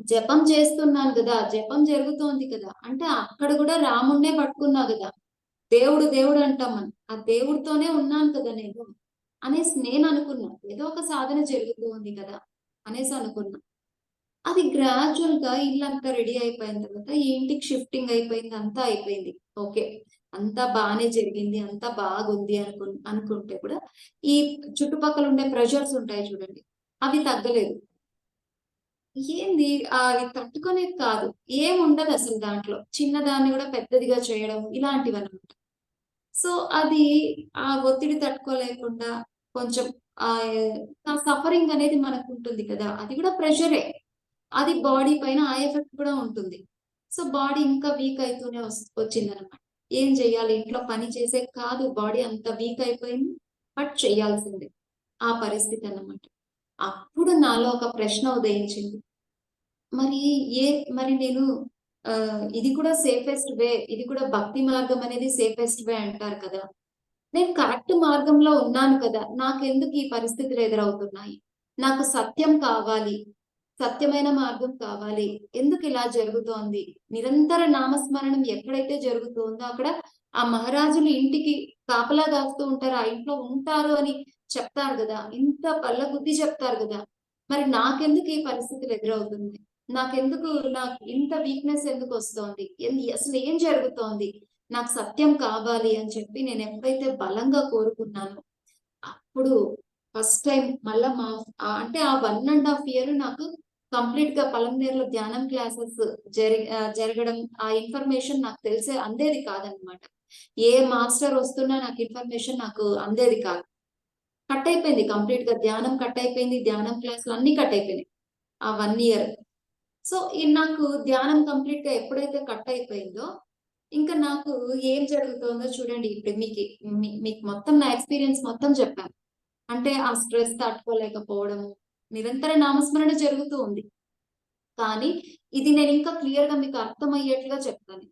[SPEAKER 1] జపం చేస్తున్నాను గదా! జపం జరుగుతోంది కదా! అంటే అక్కడ గూడా రాముడినే పట్టుకున్నా గదా! దేవుడు దేవుడు అంటాం మనం. ఆ దేవుడితోనే ఉన్నాను కదా నేను. అనేసి నేననుకున్నా. ఏదో ఒక సాధన జరుగుతూ ఉంది కదా! అనేసి అనుకున్నా. అది గ్రాడ్యుయల్‌గా ఇల్లంతా రెడీ అయిపోయిన తర్వాత ఈ ఇంటికి షిఫ్టింగ్ అయిపోయింది. అంతా అయిపోయింది. ఓకే. అంతా బానే జరిగింది. అంతా బాగుంది అనుకుంటే కూడా ఈ చుట్టుపక్కల ఉండే ప్రెషర్స్ ఉంటాయి చూడండి. అవి తగ్గలేదు. ఏంది అవి తట్టుకునేది కాదు. ఏముండదసలు దాంట్లో. చిన్నదాన్ని గూడా పెద్దదిగా చేయడం ఇలాంటివన్నమాట. సో, అది ఆ ఒత్తిడి తట్టుకోలేకుండా కొంచెం సఫరింగ్ అనేది మనకుంటుంది కదా! అది గూడా ప్రెషరే. అది బాడీ పైన ఆ ఎఫెక్ట్ కూడా ఉంటుంది. సో, బాడీ ఇంకా వీక్ అయితూనే వచ్చిందనమాట. ఏం జేయాలి? ఇంట్లో పని చేసేకి కాదు. బాడీ అంత వీక్ అయిపోయింది. బట్ చేయాల్సిందే. ఆ పరిస్థితన్నమాట. అప్పుడు నాలో ఒక ప్రశ్న ఉదయించింది. మరి ఏ మరి నేను ఇది కూడా సేఫెస్ట్ వే. ఇది కూడా భక్తి మార్గం అనేది సేఫెస్ట్ వే అంటారు కదా! నేను కరెక్ట్ మార్గంలో ఉన్నాను కదా! నాకెందుకు ఈ పరిస్థితులు ఎదురవుతున్నాయి? నాకు సత్యం కావాలి. సత్యమైన మార్గం కావాలి. ఎందుకు ఇలా జరుగుతోంది? నిరంతర నామస్మరణం ఎక్కడైతే జరుగుతోందో అక్కడ ఆ మహారాజులు ఇంటికి కాపలా కాస్తూ ఉంటారు. ఆ ఇంట్లో ఉంటారు అని చెప్తారు గదా! ఇంత బల్లగుద్ది చెప్తారు గదా! మరి నాకెందుకు ఈ పరిస్థితులు ఎదురవుతుంది? నాకెందుకు నాకు ఇంత వీక్‌నెస్ ఎందుకొస్తోంది? అసలు ఏం జరుగుతోంది? నాకు సత్యం కావాలి అని చెప్పి నేను ఎప్పుడైతే బలంగా కోరుకున్నానో, అప్పుడు ఫస్ట్ టైం మళ్ళా అంటే ఆ 1.5 ఇయర్ నాకు కంప్లీట్ గా పలంనేరులో ధ్యానం క్లాసెస్ జరగడం, ఆ ఇన్ఫర్మేషన్ నాకు అందేది కాదనమాట. ఏ మాస్టర్ వస్తున్నా నాకు ఇన్ఫర్మేషన్ నాకు అందేది కాదు. కట్ అయిపోయింది కంప్లీట్ గా, ధ్యానం కట్ అయిపోయింది, ధ్యానం క్లాసులు అన్ని కట్ అయిపోయినాయి ఆ 1 ఇయర్. సో నాకు ధ్యానం కంప్లీట్ గా ఎప్పుడైతే కట్ అయిపోయిందో, ఇంకా నాకు ఏం జరుగుతుందో చూడండి. ఇప్పుడు మీకు మొత్తం నా ఎక్స్పీరియన్స్ మొత్తం చెప్పాను. అంటే ఆ స్ట్రెస్ తట్టుకోలేకపోవడము, నిరంతర నామస్మరణ జరుగుతూ ఉంది. కానీ ఇది నేను ఇంకా క్లియర్ గా మీకు అర్థమయ్యేట్లుగా చెప్తాను.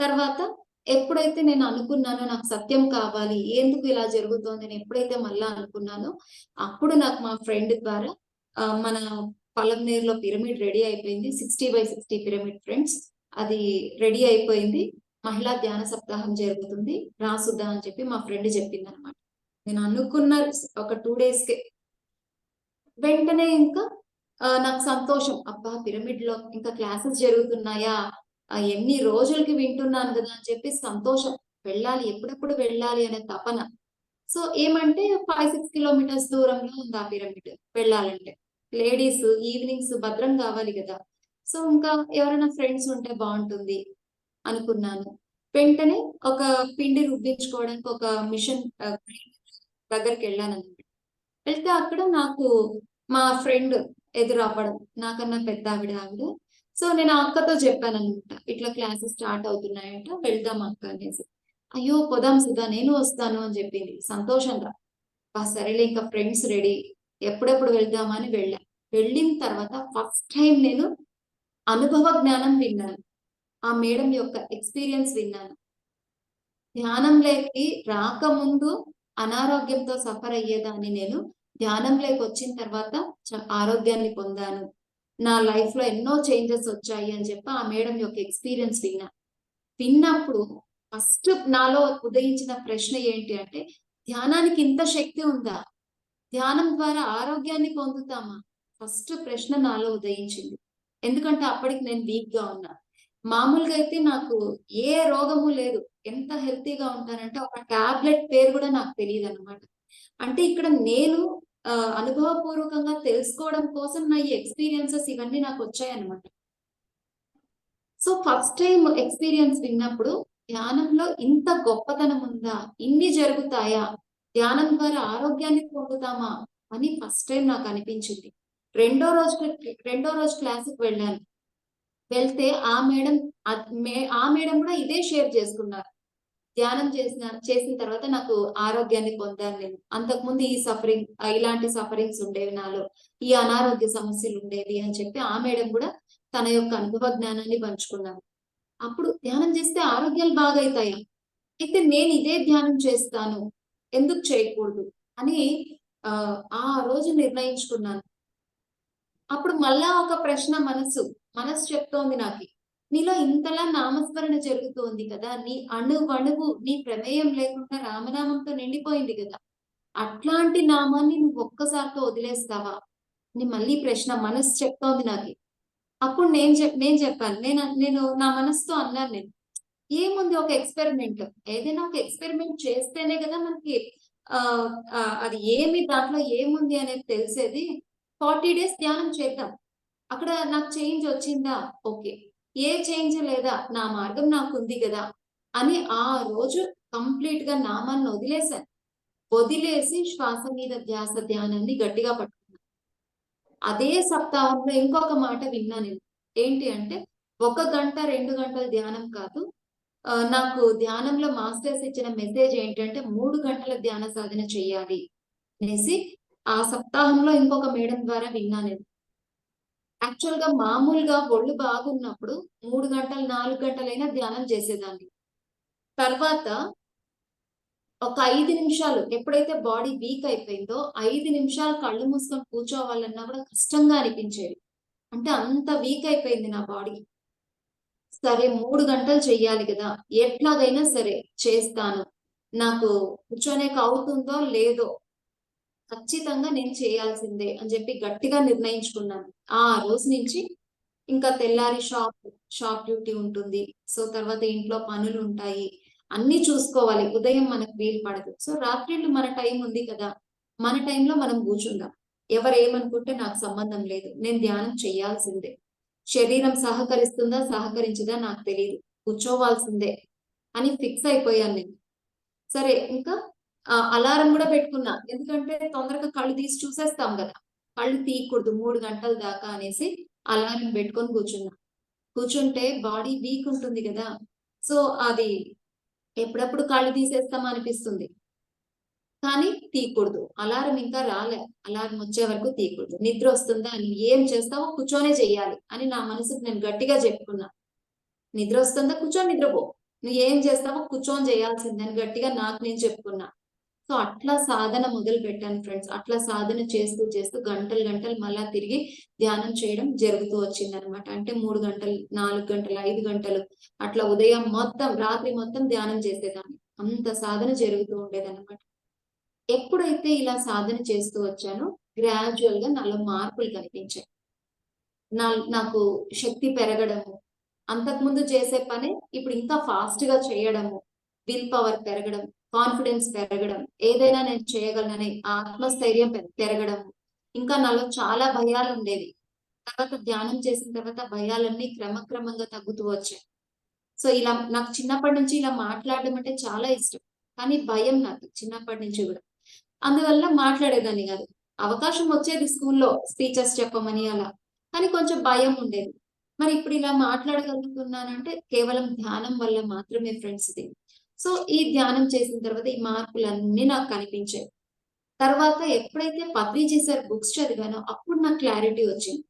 [SPEAKER 1] తర్వాత ఎప్పుడైతే నేను అనుకున్నానో నాకు సత్యం కావాలి, ఎందుకు ఇలా జరుగుతోంది అని ఎప్పుడైతే మళ్ళా అనుకున్నానో, అప్పుడు నాకు మా ఫ్రెండ్ ద్వారా మన పలంనేరులో పిరమిడ్ రెడీ అయిపోయింది. 60/60 పిరమిడ్ ఫ్రెండ్స్. అది రెడీ అయిపోయింది. మహిళా ధ్యాన సప్తాహం జరుగుతుంది. రాసుద్దా అని చెప్పి మా ఫ్రెండ్ చెప్పిందనమాట. నేను అనుకున్న ఒక 2 డేస్‌కే వెంటనే ఇంకా నాకు సంతోషం. అబ్బా! పిరమిడ్‌లో ఇంకా క్లాసెస్ జరుగుతున్నాయా? ఎన్ని రోజులకి వింటున్నాను గదా! అని చెప్పి సంతోషం. వెళ్ళాలి, ఎప్పుడెప్పుడు వెళ్ళాలి అనే తపన. సో ఏమంటే 5, 6 కిలోమీటర్స్ దూరంలో ఉంది ఆ పిరమిడ్ వెళ్ళాలంటే. లేడీస్ ఈవినింగ్స్ భద్రం కావాలి గదా! సో ఇంకా ఎవరైనా ఫ్రెండ్స్ ఉంటే బావుంటుంది అనుకున్నాను. వెంటనే ఒక పిండి రుబ్బించుకోవడానికి ఒక మిషన్ దగ్గరికెళ్ళాననమాట. వెళ్తే అక్కడ నాకు మా ఫ్రెండ్ ఎదురవ్వడం. నాకన్నా పెద్దావిడ ఆవిడ. సో నేను ఆ అక్కతో చెప్పాననమాట. ఇట్లా క్లాసెస్ స్టార్ట్ అవుతున్నాయంట. వెళ్దాం అక్క అనేసి. అయ్యో! పోదాం సుధా, నేను వస్తాను అని చెప్పింది సంతోషంగా. సరేలే ఇంకా ఫ్రెండ్స్ రెడీ. ఎప్పుడెప్పుడు వెళ్దామా అని వెళ్ళా. వెళ్ళిన తర్వాత ఫస్ట్ టైం నేను అనుభవ జ్ఞానం విన్నాను. ఆ మేడం యొక్క ఎక్స్‌పీరియన్స్ విన్నాను. ధ్యానంలోకి రాకముందు అనారోగ్యంతో సఫర్ అయ్యేదాన్ని నేను. ధ్యానంలోకి వచ్చిన తర్వాత ఆరోగ్యాన్ని పొందాను. నా లైఫ్ లో ఎన్నో చేంజెస్ వచ్చాయి అని చెప్పి ఆ మేడం యొక్క ఎక్స్పీరియన్స్ విన్నా. విన్నప్పుడు ఫస్ట్ నాలో ఉదయించిన ప్రశ్న ఏంటి అంటే, ధ్యానానికి ఇంత శక్తి ఉందా? ధ్యానం ద్వారా ఆరోగ్యాన్ని పొందుతామా? ఫస్ట్ ప్రశ్న నాలో ఉదయించింది. ఎందుకంటే అప్పటికి నేను వీక్ గా ఉన్నా. మామూలుగా అయితే నాకు ఏ రోగము లేదు. ఎంత హెల్తీగా ఉంటానంటే ఒక టాబ్లెట్ పేరు కూడా నాకు తెలీదనమాట. అంటే ఇక్కడ నేను అనుభవపూర్వకంగా తెలుసుకోవడం కోసం నా ఈ ఎక్స్‌పీరియన్సెస్ ఇవన్నీ నాకొచ్చాయన్నమాట. సో ఫస్ట్ టైమ్ ఎక్స్‌పీరియన్స్ విన్నప్పుడు ధ్యానంలో ఇంత గొప్పతనం ఉందా? ఇన్ని జరుగుతాయా? ధ్యానం ద్వారా ఆరోగ్యాన్ని పొందుతామా? అని ఫస్ట్ టైమ్ నాకనిపించింది. రెండో రోజు క్లాస్‌కి వెళ్ళాను. వెళ్తే ఆ మేడం కూడా ఇదే షేర్ చేసుకున్నారు. ధ్యానం చేసిన తర్వాత నాకు ఆరోగ్యాన్ని పొందాను నేను. అంతకుముందు ఇలాంటి సఫరింగ్స్ ఉండేవి నాలో. ఈ అనారోగ్య సమస్యలు ఉండేవి అని చెప్పి ఆ మేడం కూడా తన యొక్క అనుభవ జ్ఞానాన్ని పంచుకున్నారు. అప్పుడు ధ్యానం చేస్తే ఆరోగ్యాలు బాగైతాయా? అయితే నేను ఇదే ధ్యానం చేస్తాను. ఎందుకు చేయకూడదు? అని ఆ రోజు నిర్ణయించుకున్నాను. అప్పుడు మళ్ళా ఒక ప్రశ్న మనసు చెప్తోంది నాకి. నీలో ఇంతలా నామస్మరణ జరుగుతోంది కదా! నీ అణువణువు నీ ప్రమేయం లేకుండా రామనామంతో నిండిపోయింది గదా! అట్లాంటి నామాన్ని నువ్వు ఒక్కసారితో వదిలేస్తావా? అని మళ్ళీ ప్రశ్న మనసు చెప్తోంది నాకి. అప్పుడు నేను చెప్పాను. నేను నా మనసుతో అన్నాను నేను. ఏముంది ఒక ఎక్స్‌పెరిమెంట్. ఏదైనా ఒక ఎక్స్‌పెరిమెంట్ చేస్తేనే గదా మనకి అది దాంట్లో ఏముంది అనేది తెలిసేది. 40 డేస్ ధ్యానం చేద్దాం. అక్కడ నాకు చేంజ్ వచ్చిందా? ఓకే. ఏ చేంజ్ లేదా? నా మార్గం నాకుంది గదా! అని ఆ రోజు కంప్లీట్‌గా నామాన్ని వదిలేసాను. వదిలేసి శ్వాస మీద ధ్యాస ధ్యానాన్ని గట్టిగా పట్టుకున్నా. అదే సప్తాహంలో ఇంకొక మాట విన్నా నేను. ఏంటి అంటే 1 గంట, 2 గంటల ధ్యానం కాదు. నాకు ధ్యానంలో మాస్టర్స్ ఇచ్చిన మెసేజ్ ఏంటంటే 3 గంటల ధ్యాన సాధన చేయాలి అనేసి ఆ సప్తాహంలో ఇంకొక మేడం ద్వారా విన్నా నేను. యాక్చువల్‌గా మామూలుగా ఒళ్ళు బాగున్నప్పుడు 3 గంటలు, 4 గంటలైనా ధ్యానం చేసేదాన్ని. తర్వాత ఒక 5 నిమిషాలు ఎప్పుడైతే బాడీ వీక్ అయిపోయిందో 5 నిమిషాలు కళ్ళు మూసుకొని కూర్చోవాలన్నా కూడా కష్టంగా అనిపించేది. అంటే అంత వీక్ అయిపోయింది నా బాడీ. సరే 3 గంటలు చెయ్యాలి గదా! ఎట్లాగైనా సరే చేస్తాను. నాకు కూర్చోనేకి అవుతుందో లేదో ఖచ్చితంగా నేను చేయాల్సిందే అని చెప్పి గట్టిగా నిర్ణయించుకున్నాను. ఆ రోజు నుంచి ఇంకా తెల్లారి షాప్ డ్యూటీ ఉంటుంది. సో తర్వాత ఇంట్లో పనులుంటాయి. అన్నీ చూసుకోవాలి. ఉదయం మనకు వీలు పడదు. సో రాత్రిళ్ళు మన టైం ఉంది కదా! మన టైంలో మనం కూర్చుందాం. ఎవరేమనుకుంటే నాకు సంబంధం లేదు, నేను ధ్యానం చేయాల్సిందే. శరీరం సహకరిస్తుందా సహకరించదా నాకు తెలియదు, కూర్చోవాల్సిందే అని ఫిక్స్ అయిపోయాను నేను. సరే ఇంకా అలారం కూడా పెట్టుకున్నా, ఎందుకంటే తొందరగా కళ్ళు తీసి చూసేస్తాం కదా, కళ్ళు తీయకూడదు 3 గంటల దాకా అనేసి అలారం పెట్టుకొని కూర్చున్నా. కూర్చుంటే బాడీ వీక్ ఉంటుంది కదా, సో అది ఎప్పుడప్పుడు కళ్ళు తీసేస్తాం అనిపిస్తుంది, కానీ తీయకూడదు. అలారం ఇంకా రాలే, అలారం వచ్చే వరకు తీయకూడదు. నిద్ర వస్తుందా, నువ్వు ఏం చేస్తావో కూర్చొనే చెయ్యాలి అని నా మనసుకు నేను గట్టిగా చెప్పుకున్నా. నిద్ర వస్తుందా కూర్చొని నిద్రపో, నువ్వు ఏం చేస్తావో కూర్చొని చేయాల్సిందే అని గట్టిగా నాకు నేను చెప్పుకున్నా. సో అట్లా సాధన మొదలు పెట్టాను ఫ్రెండ్స్. అట్లా సాధన చేస్తూ చేస్తూ గంటలు గంటలు మళ్ళా తిరిగి ధ్యానం చేయడం జరుగుతూ వచ్చిందనమాట. అంటే 3 గంటలు, 4 గంటలు, 5 గంటలు అట్లా ఉదయం మొత్తం రాత్రి మొత్తం ధ్యానం చేసేదాన్ని. అంత సాధన జరుగుతూ ఉండేదన్నమాట. ఎప్పుడైతే ఇలా సాధన చేస్తూ వచ్చానో గ్రాడ్యువల్ గా నాలో మార్పులు కనిపించాయి. నాకు శక్తి పెరగడము, అంతకుముందు చేసే పనే ఇప్పుడు ఇంకా ఫాస్ట్ గా చేయడము, విల్ పవర్ పెరగడం, కాన్ఫిడెన్స్ పెరగడం, ఏదైనా నేను చేయగలననే ఆత్మస్థైర్యం పెరగడం. ఇంకా నాలో చాలా భయాలు ఉండేవి. తర్వాత ధ్యానం చేసిన తర్వాత భయాలన్నీ క్రమక్రమంగా తగ్గుతూ వచ్చాయి. సో ఇలా నాకు చిన్నప్పటి నుంచి ఇలా మాట్లాడడం అంటే చాలా ఇష్టం, కానీ భయం నాకు చిన్నప్పటి నుంచి కూడా. అందువల్ల మాట్లాడేదాన్ని కాదు. అవకాశం వచ్చేది స్కూల్లో స్పీచెస్ చెప్పమని అలా, కానీ కొంచెం భయం ఉండేది. మరి ఇప్పుడు ఇలా మాట్లాడగలుగుతున్నానంటే కేవలం ధ్యానం వల్ల మాత్రమే ఫ్రెండ్స్ ఇది. సో ఈ ధ్యానం చేసిన తర్వాత ఈ మార్పులన్నీ నాకు కనిపించాయి. తర్వాత ఎప్పుడైతే పత్రిజీ సార్ బుక్స్ చదివానో అప్పుడు నాకు క్లారిటీ వచ్చింది.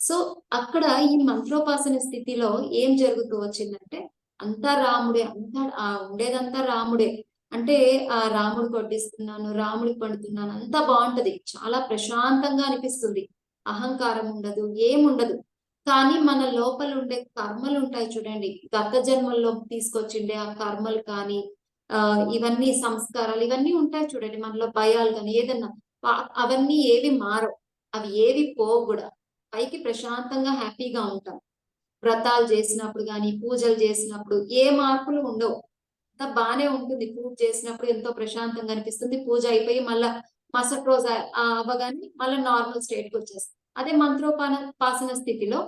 [SPEAKER 1] సో అక్కడ ఈ మంత్రోపాసన స్థితిలో ఏం జరుగుతూ వచ్చిందంటే అంతా రాముడే, అంతా ఉండేదంతా రాముడే. అంటే ఆ రాముడు కొట్టిస్తున్నాను, రాముడికి పండుతున్నాను, అంతా బాగుంటది, చాలా ప్రశాంతంగా అనిపిస్తుంది. అహంకారం ఉండదు, ఏముండదు. కానీ మన లోపల ఉండే కర్మలు ఉంటాయి చూడండి, గత జన్మల్లో తీసుకొచ్చిండే ఆ కర్మలు కానీ ఇవన్నీ సంస్కారాలు ఇవన్నీ ఉంటాయి చూడండి మనలో, భయాలు కానీ ఏదన్నా అవన్నీ ఏవి మారవు, అవి ఏవి పోవు కూడా. పైకి ప్రశాంతంగా హ్యాపీగా ఉంటాం. వ్రతాలు చేసినప్పుడు గాని, పూజలు చేసినప్పుడు ఏ మార్పులు ఉండవు. అంతా బానే ఉంటుంది. పూజ చేసినప్పుడు ఎంతో ప్రశాంతంగా అనిపిస్తుంది. పూజ అయిపోయి మళ్ళా మరుసటి రోజు అవ్వగానే మళ్ళా నార్మల్ స్టేట్‌కి వచ్చేస్తాం. అదే పాసన స్థితిలో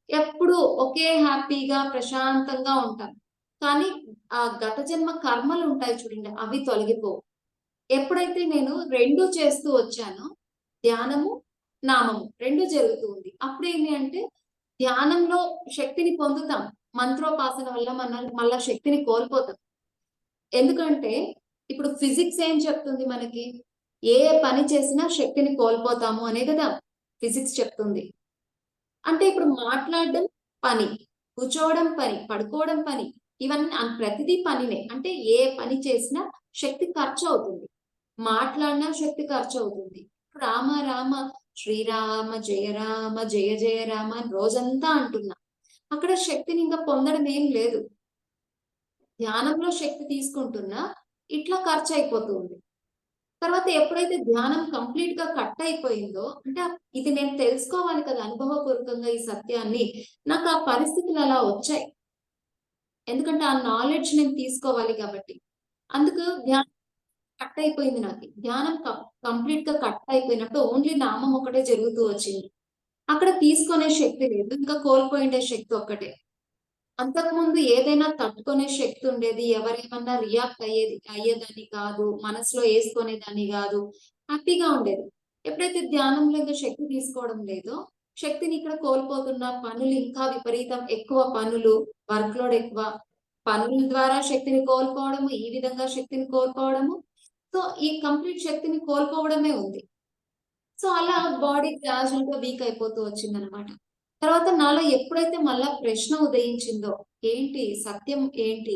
[SPEAKER 1] ఎప్పుడు ఒకే హ్యాపీగా ప్రశాంతంగా ఉంటాం. కానీ గత జన్మ కర్మలు ఉంటాయి చూడండి, అవి తొలగిపోవు. ఎప్పుడైతే నేను 2 చేస్తూ వచ్చానో, ధ్యానము, నామము 2 జరుగుతూ ఉంది. అప్పుడేంటి అంటే ధ్యానంలో శక్తిని పొందుతాం. మంత్రోపాసన వల్ల మళ్ళా శక్తిని కోల్పోతాం. ఎందుకంటే ఇప్పుడు ఫిజిక్స్ ఏం చెప్తుంది మనకి? ఏ పని చేసినా శక్తిని కోల్పోతాము అనే కదా ఫిజిక్స్ చెప్తుంది. అంటే ఇప్పుడు మాట్లాడడం పని, కూర్చోవడం పని, పడుకోవడం పని, ఇవన్నీ ప్రతిదీ పనినే. అంటే ఏ పని చేసినా శక్తి ఖర్చు అవుతుంది. మాట్లాడినా శక్తి ఖర్చు అవుతుంది. రామ రామ శ్రీరామ జయ రామ జయ జయ రామ అని రోజంతా అంటున్నా, అక్కడ శక్తిని ఇంకా పొందడం ఏం లేదు. ధ్యానంలో శక్తి తీసుకుంటున్నా ఇట్లా ఖర్చు అయిపోతుంది. తర్వాత ఎప్పుడైతే ధ్యానం కంప్లీట్ గా కట్ అయిపోయిందో, అంటే ఇది నేను తెలుసుకోవాలి కదా అనుభవపూర్వకంగా ఈ సత్యాన్ని, నాకు ఆ పరిస్థితులు అలా వచ్చాయి. ఎందుకంటే ఆ నాలెడ్జ్ నేను తీసుకోవాలి కాబట్టి. అందుకు ధ్యానం కట్ అయిపోయింది నాకు. ధ్యానం కంప్లీట్ గా కట్ అయిపోయినప్పుడు ఓన్లీ నామం ఒకటే జరుగుతూ వచ్చింది. అక్కడ తీసుకునే శక్తి లేదు, ఇంకా కోల్పోయిండే శక్తి ఒక్కటే. అంతకుముందు ఏదైనా తట్టుకునే శక్తి ఉండేది, ఎవరేమన్నా రియాక్ట్ అయ్యేదాన్ని కాదు, మనసులో వేసుకునేదాన్ని కాదు, హ్యాపీగా ఉండేది. ఎప్పుడైతే ధ్యానంలో ఇంకా శక్తి తీసుకోవడం లేదో, శక్తిని ఇక్కడ కోల్పోతున్న, పనులు ఇంకా విపరీతం ఎక్కువ, పనులు, వర్క్ లోడ్ ఎక్కువ, పనుల ద్వారా శక్తిని కోల్పోవడము, ఈ విధంగా శక్తిని కోల్పోవడము. సో ఈ కంప్లీట్ శక్తిని కోల్పోవడమే ఉంది. సో అలా బాడీ గ్రాడ్యువల్ గా వీక్ అయిపోతూ వచ్చిందనమాట. తర్వాత నాలో ఎప్పుడైతే మళ్ళా ప్రశ్న ఉదయించిందో, ఏంటి సత్యం ఏంటి,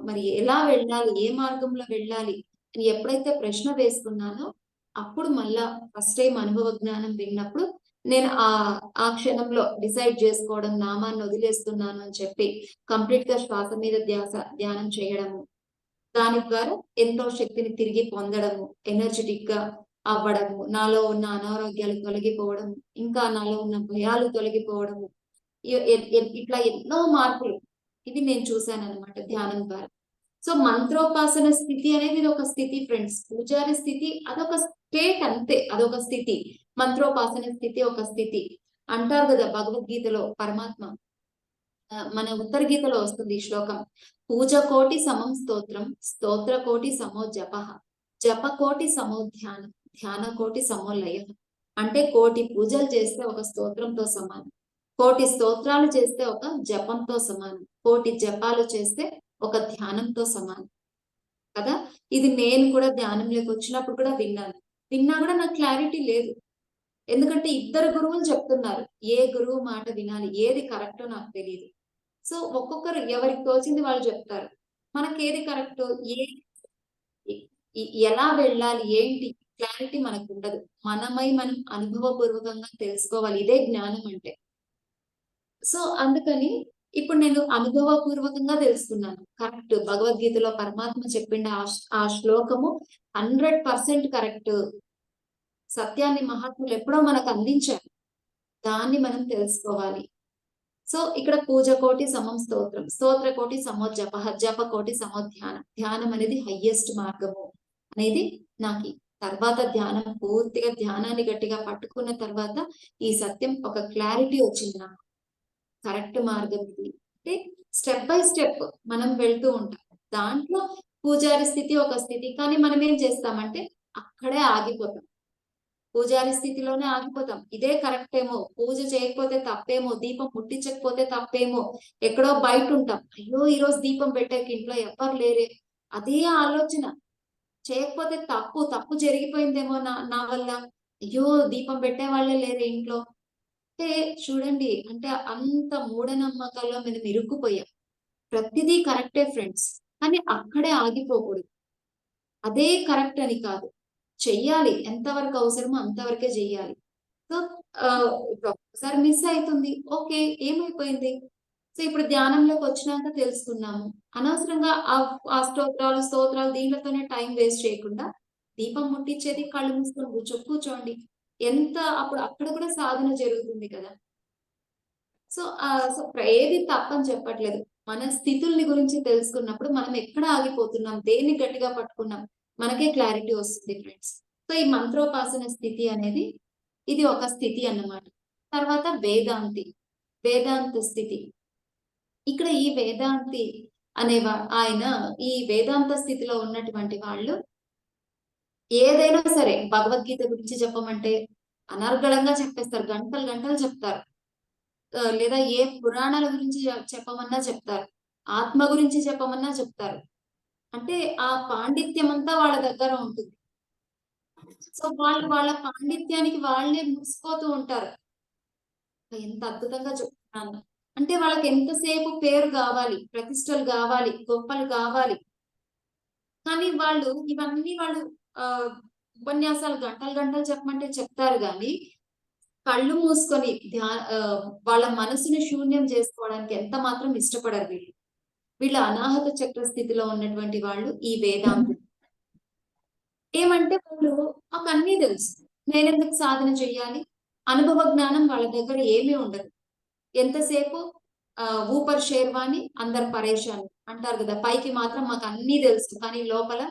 [SPEAKER 1] మరి ఎలా వెళ్ళాలి, ఏ మార్గంలో వెళ్ళాలి అని ఎప్పుడైతే ప్రశ్న వేసుకున్నానో, అప్పుడు మళ్ళా ఫస్ట్ టైం అనుభవ జ్ఞానం విన్నప్పుడు నేను ఆ క్షణంలో డిసైడ్ చేసుకోవడం, నామాన్ని వదిలేస్తున్నాను అని చెప్పి కంప్లీట్ గా శ్వాస మీద ధ్యానం చేయడము, దాని ద్వారా ఎంతో శక్తిని తిరిగి పొందడము, ఎనర్జెటిక్ గా అవ్వడము, నాలో ఉన్న అనారోగ్యాలు తొలగిపోవడము, ఇంకా నాలో ఉన్న భయాలు తొలగిపోవడము, ఇట్లా ఎన్నో మార్పులు ఇవి నేను చూశాను అనమాట ధ్యానం ద్వారా. సో మంత్రోపాసన స్థితి అనేది ఇది ఒక స్థితి ఫ్రెండ్స్. పూజారి స్థితి అదొక స్టేట్ అంతే, అదొక స్థితి. మంత్రోపాసన స్థితి ఒక స్థితి. అంటారు కదా భగవద్గీతలో పరమాత్మ, మన ఉత్తర గీతలో వస్తుంది ఈ శ్లోకం, పూజ కోటి సమం స్తోత్రం, స్తోత్ర కోటి సమో జప, జప కోటి సమో ధ్యానం, ధ్యాన కోటి సమో లయ. అంటే కోటి పూజలు చేస్తే ఒక స్తోత్రంతో సమానం, కోటి స్తోత్రాలు చేస్తే ఒక జపంతో సమానం, కోటి జపాలు చేస్తే ఒక ధ్యానంతో సమానం కదా. ఇది నేను కూడా ధ్యానంలోకి వచ్చినప్పుడు కూడా విన్నా కూడా నాకు క్లారిటీ లేదు. ఎందుకంటే ఇద్దరు గురువులు చెప్తున్నారు, ఏ గురువు మాట వినాలి, ఏది కరెక్టో నాకు తెలియదు. సో ఒక్కొక్కరు ఎవరికి తోచింది వాళ్ళు చెప్తారు. మనకేది కరెక్ట్, ఎలా వెళ్ళాలి, ఏంటి క్లారిటీ మనకు ఉండదు. మనం అనుభవపూర్వకంగా తెలుసుకోవాలి, ఇదే జ్ఞానం అంటే. సో అందుకని ఇప్పుడు నేను అనుభవపూర్వకంగా తెలుసుకున్నాను. కరెక్ట్, భగవద్గీతలో పరమాత్మ చెప్పిండ ఆ శ్లోకము 100% కరెక్ట్. సత్యాన్ని మహాత్ములు ఎప్పుడో మనకు అందించారు, దాన్ని మనం తెలుసుకోవాలి. సో ఇక్కడ పూజ కోటి సమం స్తోత్రం, స్తోత్ర కోటి సమో జప, జప కోటి సమో ధ్యానం. ధ్యానం అనేది హయ్యెస్ట్ మార్గము అనేది నాకు తర్వాత ధ్యానం, పూర్తిగా ధ్యానాన్ని గట్టిగా పట్టుకున్న తర్వాత ఈ సత్యం ఒక క్లారిటీ వచ్చింది నాకు. కరెక్ట్ మార్గం ఇది అంటే స్టెప్ బై స్టెప్ మనం వెళ్తూ ఉంటాం. దాంట్లో పూజారి స్థితి ఒక స్థితి, కానీ మనం ఏం చేస్తామంటే అక్కడే ఆగిపోతాం. పూజారి స్థితిలోనే ఆగిపోతాం. ఇదే కరెక్ట్ ఏమో, పూజ చేయకపోతే తప్పేమో, దీపం ముట్టించకపోతే తప్పేమో, ఎక్కడో బయట ఉంటాం. అయ్యో ఈ రోజు దీపం పెట్టాక ఇంట్లో ఎవ్వరు లేరే, అదే ఆలోచన. చేయకపోతే తప్పు జరిగిపోయిందేమో నా వల్ల, అయ్యో దీపం పెట్టే వాళ్ళే లేరే ఇంట్లో. అంటే చూడండి, అంటే అంత మూఢనమ్మకాల్లో మనం ఇరుక్కుపోయాం. ప్రతిదీ కరెక్టే ఫ్రెండ్స్, కానీ అక్కడే ఆగిపోకూడదు. అదే కరెక్ట్ అని కాదు, చెయ్యాలి, ఎంతవరకు అవసరమో అంతవరకే చెయ్యాలి. సో ఇప్పుడు ఒక్కసారి మిస్ అవుతుంది, ఓకే ఏమైపోయింది. సో ఇప్పుడు ధ్యానంలోకి వచ్చినాక తెలుసుకున్నాము. అనవసరంగా ఆ స్తోత్రాలు దీనితోనే టైం వేస్ట్ చేయకుండా దీపం ముట్టించేది కళ్ళు మూసుకొని కూర్చోండి. అప్పుడు అక్కడ కూడా సాధన జరుగుతుంది కదా. సో ఏది తప్పని చెప్పట్లేదు. మన స్థితుల్ని గురించి తెలుసుకున్నప్పుడు మనం ఎక్కడ ఆగిపోతున్నాం, దేన్ని గట్టిగా పట్టుకున్నాం, మనకే క్లారిటీ వస్తుంది ఫ్రెండ్స్. సో ఈ మంత్రోపాసన స్థితి అనేది ఇది ఒక స్థితి అన్నమాట. తర్వాత వేదాంత స్థితి. ఇక్కడ ఈ వేదాంతి ఆయన ఈ వేదాంత స్థితిలో ఉన్నటువంటి వాళ్ళు ఏదైనా సరే భగవద్గీత గురించి చెప్పమంటే అనర్గళంగా చెప్పేస్తారు, గంటలు చెప్తారు. లేదా ఏ పురాణాల గురించి చెప్పమన్నా చెప్తారు, ఆత్మ గురించి చెప్పమన్నా చెప్తారు. అంటే ఆ పాండిత్యం అంతా వాళ్ళ దగ్గర ఉంటుంది. సో వాళ్ళ పాండిత్యానికి వాళ్ళే మురిసిపోతూ ఉంటారు. ఎంత అద్భుతంగా చెప్తున్నాను అంటే, వాళ్ళకి ఎంతసేపు పేరు కావాలి, ప్రతిష్టలు కావాలి, గొప్పలు కావాలి. కానీ ఇవన్నీ వాళ్ళు ఉపన్యాసాలు గంటలు చెప్పమంటే చెప్తారు కానీ కళ్ళు మూసుకొని వాళ్ళ మనసుని శూన్యం చేసుకోవడానికి ఎంత మాత్రం ఇష్టపడరు వీళ్ళు అనాహత చక్ర స్థితిలో ఉన్నటువంటి వాళ్ళు ఈ వేదాంతులు. ఏమంటే వాళ్ళు మాకు అన్నీ తెలుసు, నేనెందుకు సాధన చెయ్యాలి, అనుభవ జ్ఞానం వాళ్ళ దగ్గర ఏమీ ఉండదు. ఎంతసేపు ఊపర్ షేర్వాణి అందరు పరేషాన్ అంటారు కదా, పైకి మాత్రం మాకు అన్నీ తెలుసు కానీ లోపల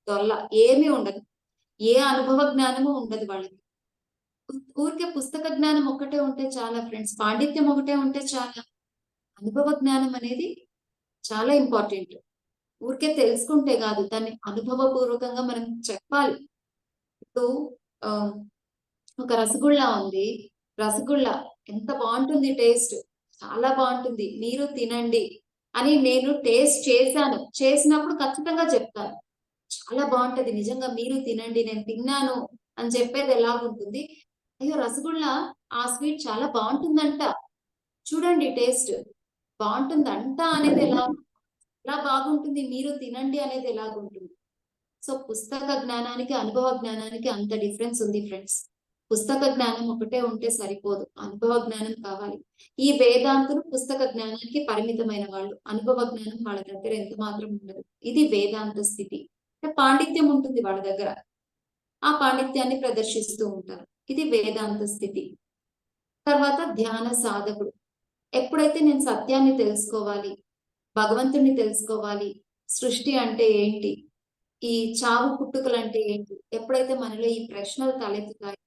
[SPEAKER 1] దొల్ల ఏమీ ఉండదు, ఏ అనుభవ జ్ఞానము ఉండదు వాళ్ళకి. ఊరికే పుస్తక జ్ఞానం ఒక్కటే ఉంటే చాలా ఫ్రెండ్స్, పాండిత్యం ఒకటే ఉంటే చాలా. అనుభవ జ్ఞానం అనేది చాలా ఇంపార్టెంట్. ఊరికే తెలుసుకుంటే కాదు, దాన్ని అనుభవపూర్వకంగా మనం చెప్పాలి. ఇప్పుడు ఒక రసగుల్లా ఉంది, రసగుల్లా ఎంత బాగుంటుంది, టేస్ట్ చాలా బాగుంటుంది, మీరు తినండి అని నేను టేస్ట్ చేసినప్పుడు ఖచ్చితంగా చెప్తాను, చాలా బాగుంటది నిజంగా, మీరు తినండి, నేను తిన్నాను అని చెప్పేది ఎలాగుంటుంది. అయ్యో రసగుల్లా ఆ స్వీట్ చాలా బాగుంటుందంట, చూడండి టేస్ట్ బాగుంటుందంట అనేది ఎలా బాగుంటుంది, మీరు తినండి అనేది ఎలాగుంటుంది. సో పుస్తక జ్ఞానానికి అనుభవ జ్ఞానానికి అంత డిఫరెన్స్ ఉంది ఫ్రెండ్స్. పుస్తక జ్ఞానం ఒకటే ఉంటే సరిపోదు, అనుభవ జ్ఞానం కావాలి. ఈ వేదాంతులు పుస్తక జ్ఞానానికి పరిమితమైన వాళ్ళు, అనుభవ జ్ఞానం వాళ్ళ దగ్గర ఎంత మాత్రం ఉండదు. ఇది వేదాంత స్థితి. పాండిత్యం ఉంటుంది వాళ్ళ దగ్గర, ఆ పాండిత్యాన్ని ప్రదర్శిస్తూ ఉంటారు. ఇది వేదాంత స్థితి. తర్వాత ధ్యాన సాధకుడు. ఎప్పుడైతే నేను సత్యాన్ని తెలుసుకోవాలి, భగవంతుణ్ణి తెలుసుకోవాలి, సృష్టి అంటే ఏంటి, ఈ చావు పుట్టుకలు అంటే ఏంటి, ఎప్పుడైతే మనలో ఈ ప్రశ్నలు తలెత్తుతాయి,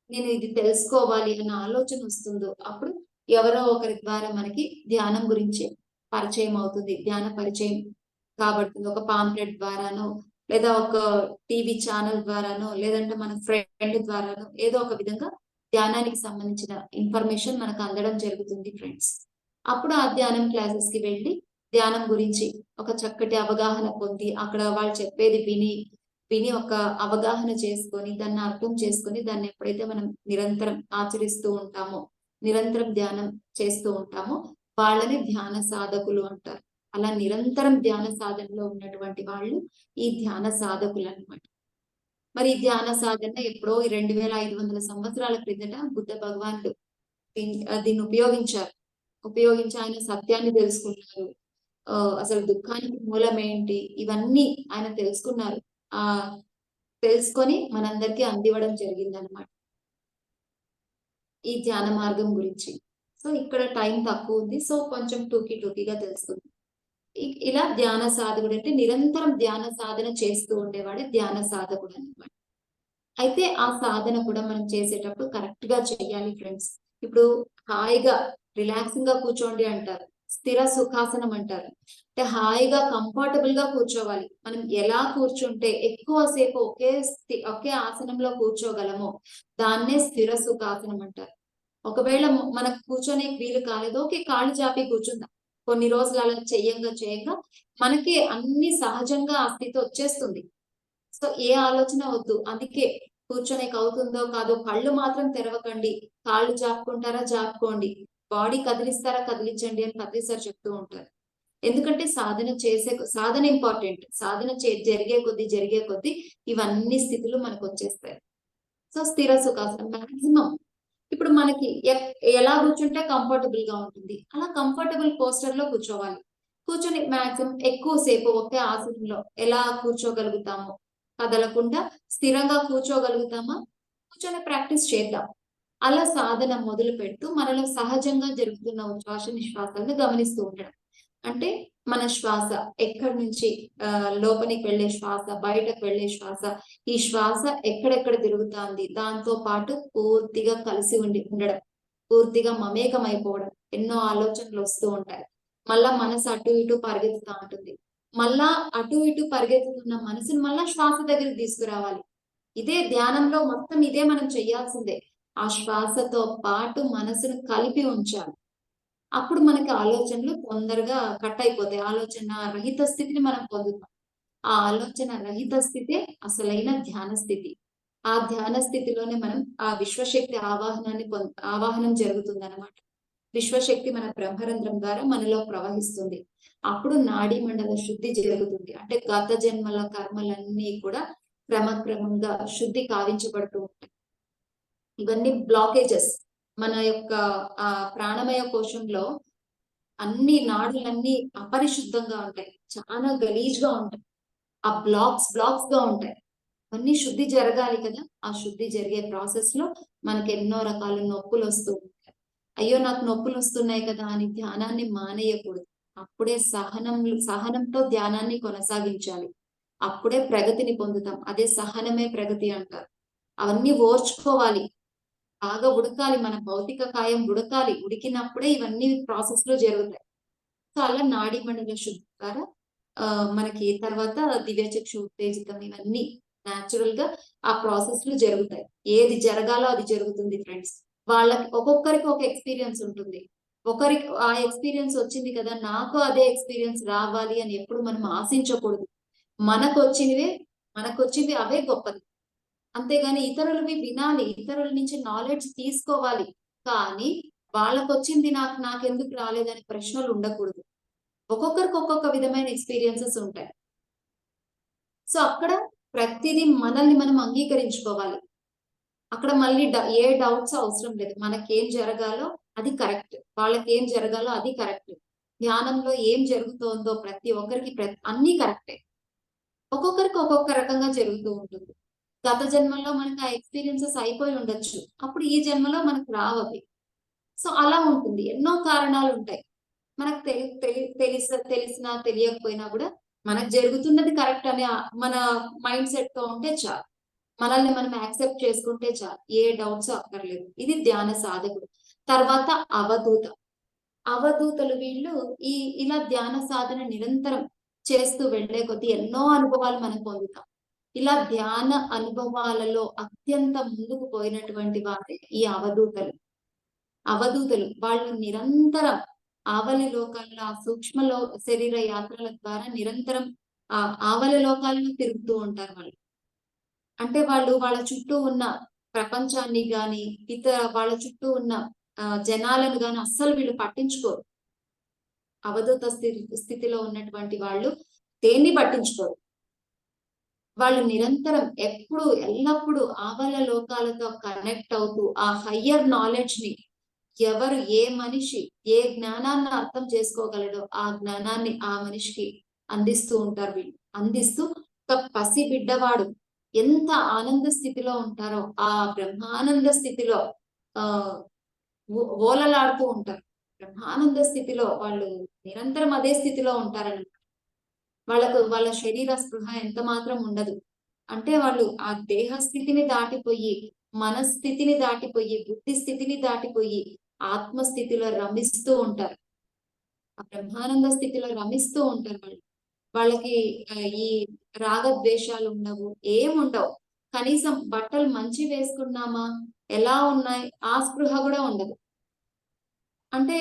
[SPEAKER 1] నేను ఇది తెలుసుకోవాలి అన్న ఆలోచన వస్తుందో అప్పుడు ఎవరో ఒకరి ద్వారా మనకి ధ్యానం గురించి పరిచయం అవుతుంది, ధ్యాన పరిచయం కాబడుతుంది. ఒక పాంప్లెట్ ద్వారానో, లేదా ఒక టీవీ ఛానల్ ద్వారానో, లేదంటే మన ఫ్రెండ్ ద్వారానో ఏదో ఒక విధంగా ధ్యానానికి సంబంధించిన ఇన్ఫర్మేషన్ మనకు అందడం జరుగుతుంది ఫ్రెండ్స్. అప్పుడు ఆ ధ్యానం క్లాసెస్ కి వెళ్ళి ధ్యానం గురించి ఒక చక్కటి అవగాహన పొంది, అక్కడ వాళ్ళు చెప్పేది విని విని ఒక అవగాహన చేసుకొని, దాన్ని అర్థం చేసుకొని, దాన్ని ఎప్పుడైతే మనం నిరంతరం ఆచరిస్తూ ఉంటామో, నిరంతరం ధ్యానం చేస్తూ ఉంటామో, వాళ్ళని ధ్యాన సాధకులు అంటారు. అలా నిరంతరం ధ్యాన సాధనలో ఉన్నటువంటి వాళ్ళు ఈ ధ్యాన సాధకులు అన్నమాట. మరి ఈ ధ్యాన సాధన ఎప్పుడో 2500 సంవత్సరాల క్రిందట బుద్ధ భగవానుడు దీన్ని ఉపయోగించి ఆయన సత్యాన్ని తెలుసుకున్నారు. అసలు దుఃఖానికి మూలం ఏంటి, ఇవన్నీ ఆయన తెలుసుకున్నారు. ఆ తెలుసుకొని మనందరికీ అందివ్వడం జరిగింది అనమాట ఈ ధ్యాన మార్గం గురించి. సో ఇక్కడ టైం తక్కువ ఉంది, సో కొంచెం టూకీగా తెలుసుకుందాం. ఇలా ధ్యాన సాధకుడు అంటే నిరంతరం ధ్యాన సాధన చేస్తూ ఉండేవాడే ధ్యాన సాధకుడు అన్నమాట. అయితే ఆ సాధన కూడా మనం చేసేటప్పుడు కరెక్ట్ గా చెయ్యాలి ఫ్రెండ్స్. ఇప్పుడు హాయిగా రిలాక్సింగ్ గా కూర్చోండి అంటారు, స్థిర సుఖాసనం అంటారు. అంటే హాయిగా కంఫర్టబుల్ గా కూర్చోవాలి. మనం ఎలా కూర్చుంటే ఎక్కువసేపు ఒకే ఆసనంలో కూర్చోగలమో దాన్నే స్థిర సుఖాసనం అంటారు. ఒకవేళ మనకు కూర్చొని వీలు కాలేదు, ఓకే కాళ్ళు చాపి కూర్చుందాం. కొన్ని రోజులు అలా చేయంగా మనకి అన్ని సహజంగా ఆ స్థితి వచ్చేస్తుంది. సో ఏ ఆలోచన వద్దు. అందుకే కూర్చొనికి అవుతుందో కాదో కళ్ళు మాత్రం తెరవకండి. కాళ్ళు జాపుకుంటారా జాపుకోండి, బాడీ కదిలిస్తారా కదిలించండి అని ప్రతిసారి చెప్తూ ఉంటారు. ఎందుకంటే సాధన ఇంపార్టెంట్. సాధన జరిగే కొద్దీ ఇవన్నీ స్థితులు మనకు వచ్చేస్తాయి. సో స్థిర సుఖాసనం మాక్సిమం ఇప్పుడు మనకి ఎలా కూర్చుంటే కంఫర్టబుల్ గా ఉంటుంది అలా కంఫర్టబుల్ పోస్టర్ లో కూర్చోవాలి. కూర్చొని మాక్సిమం ఎక్కువసేపు ఒకే ఆసనంలో ఎలా కూర్చోగలుగుతామో, కదలకుండా స్థిరంగా కూర్చోగలుగుతామా, కూర్చొని ప్రాక్టీస్ చేద్దాం. అలా సాధన మొదలు పెడుతూ మనలో సహజంగా జరుగుతున్న ఉచ్ఛ్వాస నిశ్వాసాలను గమనిస్తూ ఉండడం. అంటే మన శ్వాస ఎక్కడి నుంచి లోపలికి వెళ్లే శ్వాస, బయటకు వెళ్లే శ్వాస, ఈ శ్వాస ఎక్కడెక్కడ తిరుగుతుంది, దాంతో పాటు పూర్తిగా కలిసి ఉండడం, పూర్తిగా మమేకం అయిపోవడం. ఎన్నో ఆలోచనలు వస్తూ ఉంటాయి, మళ్ళా మనసు అటు ఇటు పరిగెత్తుతూ ఉంటుంది. మళ్ళా అటు ఇటు పరిగెత్తుతున్న మనసుని మళ్ళా శ్వాస దగ్గరికి తీసుకురావాలి. ఇదే ధ్యానంలో మొత్తం ఇదే మనం చెయ్యాల్సిందే. ఆ శ్వాసతో పాటు మనసును కలిపి ఉంచాలి. అప్పుడు మనకి ఆలోచనలు తొందరగా కట్ అయిపోతాయి. ఆలోచన రహిత స్థితిని మనం పొందుతాం. ఆ ఆలోచన రహిత స్థితే అసలైన ధ్యాన స్థితి. ఆ ధ్యాన స్థితిలోనే మనం ఆ విశ్వశక్తి ఆవాహనం జరుగుతుంది అనమాట. విశ్వశక్తి మన బ్రహ్మరంధ్రం ద్వారా మనలో ప్రవహిస్తుంది. అప్పుడు నాడీ మండల శుద్ధి జరుగుతుంది. అంటే గత జన్మల కర్మలన్నీ కూడా క్రమక్రమంగా శుద్ధి కావించబడుతూ ఉంటాయి. ఇవన్నీ బ్లాకేజెస్ మన యొక్క ప్రాణమయ కోశంలో అన్ని నాడులన్నీ అపరిశుద్ధంగా ఉంటాయి, చాలా గలీజ్ గా ఉంటాయి. ఆ బ్లాక్స్ గా ఉంటాయి. అవన్నీ శుద్ధి జరగాలి కదా. ఆ శుద్ధి జరిగే ప్రాసెస్ లో మనకి ఎన్నో రకాల నొప్పులు వస్తూ ఉంటాయి. అయ్యో నాకు నొప్పులు వస్తున్నాయి కదా అని ధ్యానాన్ని మానేయకూడదు. అప్పుడే సహనంతో ధ్యానాన్ని కొనసాగించాలి. అప్పుడే ప్రగతిని పొందుతాం. అదే సహనమే ప్రగతి అంటారు. అవన్నీ ఓర్చుకోవాలి, బాగా ఉడకాలి, మన భౌతిక కాయం ఉడకాలి. ఉడికినప్పుడే ఇవన్నీ ప్రాసెస్ లో జరుగుతాయి. సో అలా నాడీ మండల శుద్ధి ద్వారా మనకి తర్వాత దివ్యచక్షు ఉత్తేజితం ఇవన్నీ న్యాచురల్ గా ఆ ప్రాసెస్ లో జరుగుతాయి. ఏది జరగాలో అది జరుగుతుంది ఫ్రెండ్స్. వాళ్ళకి ఒక్కొక్కరికి ఒక ఎక్స్పీరియన్స్ ఉంటుంది. ఒకరికి ఆ ఎక్స్పీరియన్స్ వచ్చింది కదా, నాకు అదే ఎక్స్పీరియన్స్ రావాలి అని ఎప్పుడు మనం ఆశించకూడదు. మనకొచ్చింది అవే గొప్పది. అంతేగాని ఇతరులవి వినాలి, ఇతరుల నుంచి నాలెడ్జ్ తీసుకోవాలి. కానీ వాళ్ళకొచ్చింది నాకెందుకు రాలేదని ప్రశ్నలు ఉండకూడదు. ఒక్కొక్కరికి ఒక్కొక్క విధమైన ఎక్స్పీరియన్సెస్ ఉంటాయి. సో అక్కడ ప్రతిదీ మనల్ని మనం అంగీకరించుకోవాలి. అక్కడ మళ్ళీ ఏ డౌట్స్ అవసరం లేదు. మనకేం జరగాలో అది కరెక్ట్, వాళ్ళకేం జరగాలో అది కరెక్ట్. ధ్యానంలో ఏం జరుగుతోందో ప్రతి ఒక్కరికి అన్ని కరెక్టే. ఒక్కొక్కరికి ఒక్కొక్క రకంగా జరుగుతూ ఉంటుంది. గత జన్మలో మనకి ఆ ఎక్స్పీరియన్సెస్ అయిపోయి ఉండొచ్చు, అప్పుడు ఈ జన్మలో మనకు రావవి. సో అలా ఉంటుంది. ఎన్నో కారణాలు ఉంటాయి. మనకు తెలిసినా తెలియకపోయినా కూడా మనకు జరుగుతున్నది కరెక్ట్ అని మన మైండ్ సెట్ తో ఉంటే చాలు. మనల్ని మనం యాక్సెప్ట్ చేసుకుంటే చాలు. ఏ డౌట్స్ అక్కర్లేదు. ఇది ధ్యాన సాధకుడు. తర్వాత అవధూత. అవధూతలు వీళ్ళు ఇలా ధ్యాన సాధన నిరంతరం చేస్తూ వెళ్లే కొద్దీ ఎన్నో అనుభవాలు మనం పొందుతాం. ఇలా ధ్యాన అనుభవాలలో అత్యంత ముందుకు పోయినటువంటి వారే ఈ అవధూతలు. అవధూతలు వాళ్ళు నిరంతరం ఆవలి లోకాల్లో ఆ శరీర యాత్రల ద్వారా నిరంతరం ఆ ఆవలి లోకాలను తిరుగుతూ ఉంటారు వాళ్ళు. అంటే వాళ్ళు వాళ్ళ చుట్టూ ఉన్న ప్రపంచాన్ని గాని వాళ్ళ చుట్టూ ఉన్న జనాలను గాని అస్సలు వీళ్ళు పట్టించుకోరు. అవధూత స్థితిలో ఉన్నటువంటి వాళ్ళు దేన్ని పట్టించుకోరు. వాళ్ళు నిరంతరం ఎల్లప్పుడూ ఆవల లోకాలతో కనెక్ట్ అవుతూ ఆ హయ్యర్ నాలెడ్జ్ ని ఎవరు ఏ మనిషి ఏ జ్ఞానాన్ని అర్థం చేసుకోగలడో ఆ జ్ఞానాన్ని ఆ మనిషికి అందిస్తూ ఉంటారు వీళ్ళు. అందిస్తూ ఒక పసి బిడ్డవాడు ఎంత ఆనంద స్థితిలో ఉంటారో ఆ బ్రహ్మానంద స్థితిలో ఆ ఓలలాడుతూ ఉంటారు. బ్రహ్మానంద స్థితిలో వాళ్ళు నిరంతరం అదే స్థితిలో ఉంటారని వాళ్ళ శరీర స్పృహ ఎంత మాత్రం ఉండదు. అంటే వాళ్ళు ఆ దేహ స్థితిని దాటిపోయి మనస్థితిని దాటిపోయి బుద్ధి స్థితిని దాటిపోయి ఆత్మస్థితిలో రమిస్తూ ఉంటారు. ఆ బ్రహ్మానంద స్థితిలో రమిస్తూ ఉంటారు వాళ్ళు. వాళ్ళకి ఈ రాగద్వేషాలు ఉండవు, ఏముండవు. కనీసం బట్టలు మంచి వేసుకున్నామా, ఎలా ఉన్నాయి, ఆ స్పృహ కూడా ఉండదు. అంటే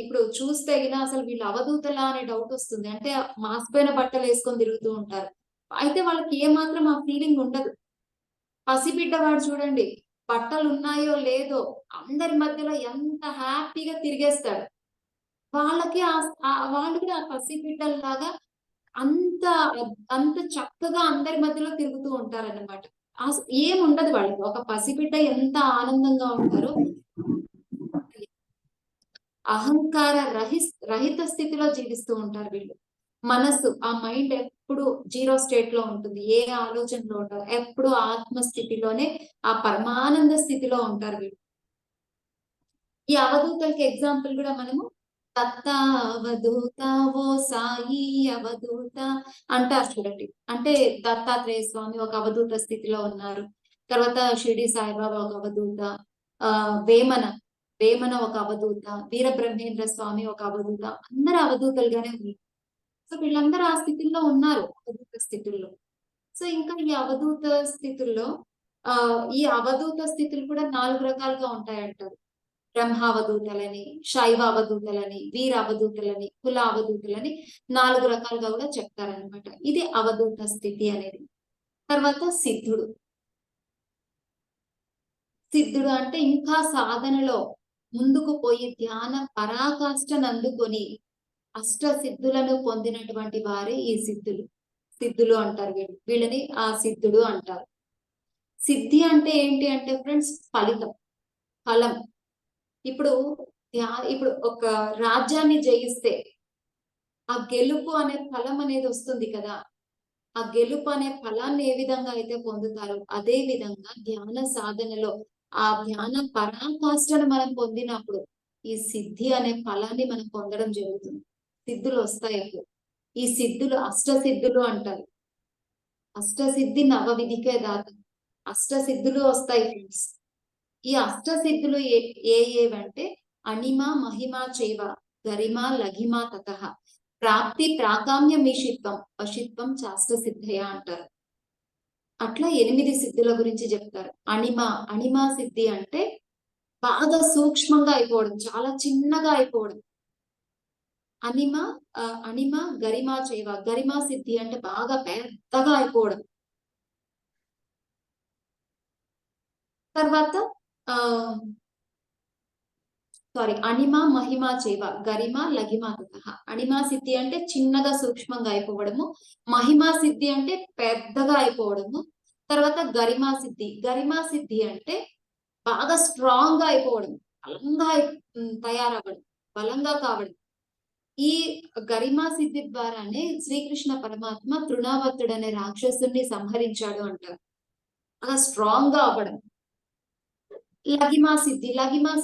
[SPEAKER 1] ఇప్పుడు చూస్తే గిన అసలు వీళ్ళు అవధూతలా అనే డౌట్ వస్తుంది. అంటే మాసిపోయిన బట్టలు వేసుకొని తిరుగుతూ ఉంటారు. అయితే వాళ్ళకి ఏమాత్రం ఆ ఫీలింగ్ ఉండదు. పసిబిడ్డ వాడు చూడండి, బట్టలు ఉన్నాయో లేదో అందరి మధ్యలో ఎంత హ్యాపీగా తిరిగేస్తాడు. వాళ్ళకి వాళ్ళు కూడా ఆ పసిబిడ్డల్లాగా అంత అంత చక్కగా అందరి మధ్యలో తిరుగుతూ ఉంటారన్నమాట. ఏముండదు వాళ్ళకి. ఒక పసిబిడ్డ ఎంత ఆనందంగా ఉంటారో అహంకార రహిత స్థితిలో జీవిస్తూ ఉంటారు వీళ్ళు. మనస్సు ఆ మైండ్ ఎప్పుడు జీరో స్టేట్ లో ఉంటుంది. ఏ ఆలోచనలో ఉంటారు. ఎప్పుడు ఆత్మ స్థితిలోనే ఆ పరమానంద స్థితిలో ఉంటారు వీళ్ళు. ఈ అవధూతలకి ఎగ్జాంపుల్ కూడా మనము దత్త అవధూత ఓ సాయి అవధూత అంటారు చూడండి. అంటే దత్తాత్రేయ స్వామి ఒక అవధూత స్థితిలో ఉన్నారు. తర్వాత షిరిడి సాయిబాబా ఒక అవధూత, వేమన వేమన ఒక అవధూత, వీరబ్రహ్మేంద్ర స్వామి ఒక అవధూత. అందరూ అవధూతలుగానే ఉన్నారు. సో వీళ్ళందరూ ఆ స్థితిలో ఉన్నారు, అవధూత స్థితుల్లో. సో ఇంకా ఈ అవధూత స్థితుల్లో ఈ అవధూత స్థితులు కూడా 4 రకాలుగా ఉంటాయంటారు. బ్రహ్మావధూతలని, శైవ అవధూతలని, వీర అవధూతలని, కుల అవధూతలని 4 రకాలుగా కూడా చెప్తారనమాట. ఇది అవధూత స్థితి అనేది. తర్వాత సిద్ధుడు. సిద్ధుడు అంటే ఇంకా సాధనలో ముందుకు పోయి ధ్యాన పరాకాష్ఠను అందుకొని అష్ట సిద్ధులను పొందినటువంటి వారే ఈ సిద్ధులు. సిద్ధులు అంటారు వీళ్ళని ఆ సిద్ధుడు అంటారు. సిద్ధి అంటే ఏంటి అంటే ఫ్రెండ్స్, ఫలితం, ఫలం. ఇప్పుడు ఇప్పుడు ఒక రాజ్యాన్ని జయిస్తే ఆ గెలుపు అనే ఫలం అనేది వస్తుంది కదా. ఆ గెలుపు అనే ఫలాన్ని ఏ విధంగా అయితే పొందుతారో అదే విధంగా ధ్యాన సాధనలో ఆ ధ్యాన పరాకాష్ఠను మనం పొందినప్పుడు ఈ సిద్ధి అనే ఫలాన్ని మనం పొందడం జరుగుతుంది. సిద్ధులు వస్తాయి అప్పుడు. ఈ సిద్ధులు అష్టసిద్ధులు అంటారు. అష్టసిద్ధి నవ విధికే దాత. అష్టసిద్ధులు వస్తాయి ఫ్రెండ్స్. ఈ అష్టసిద్ధులు ఏవంటే అణిమ మహిమ చైవ గరిమ లఘిమ తతః ప్రాప్తి ప్రాకామ్యమీషిత్వం వశిత్వం చాష్ట సిద్ధయ అంటారు. అట్లా 8 సిద్ధుల గురించి చెప్తారు. అణిమ సిద్ధి అంటే బాగా సూక్ష్మంగా అయిపోవడం, చాలా చిన్నగా అయిపోవడం. అణిమ గరిమ చైవ. గరిమ సిద్ధి అంటే బాగా పెద్దగా అయిపోవడం. తర్వాత అణిమ మహిమ చేవ గరిమ లఘిమ తతః. అణిమ సిద్ధి అంటే చిన్నగా సూక్ష్మంగా అయిపోవడము. మహిమా సిద్ధి అంటే పెద్దగా అయిపోవడము. తర్వాత గరిమా సిద్ధి అంటే బాగా స్ట్రాంగ్ గా అయిపోవడం, బలంగా తయారవ్వడం, బలంగా కావడం. ఈ గరిమా సిద్ధి ద్వారానే శ్రీకృష్ణ పరమాత్మ తృణావర్తుడు అనే రాక్షసుని సంహరించాడు అంటారు. అలా స్ట్రాంగ్ గా అవ్వడం. లఘిమా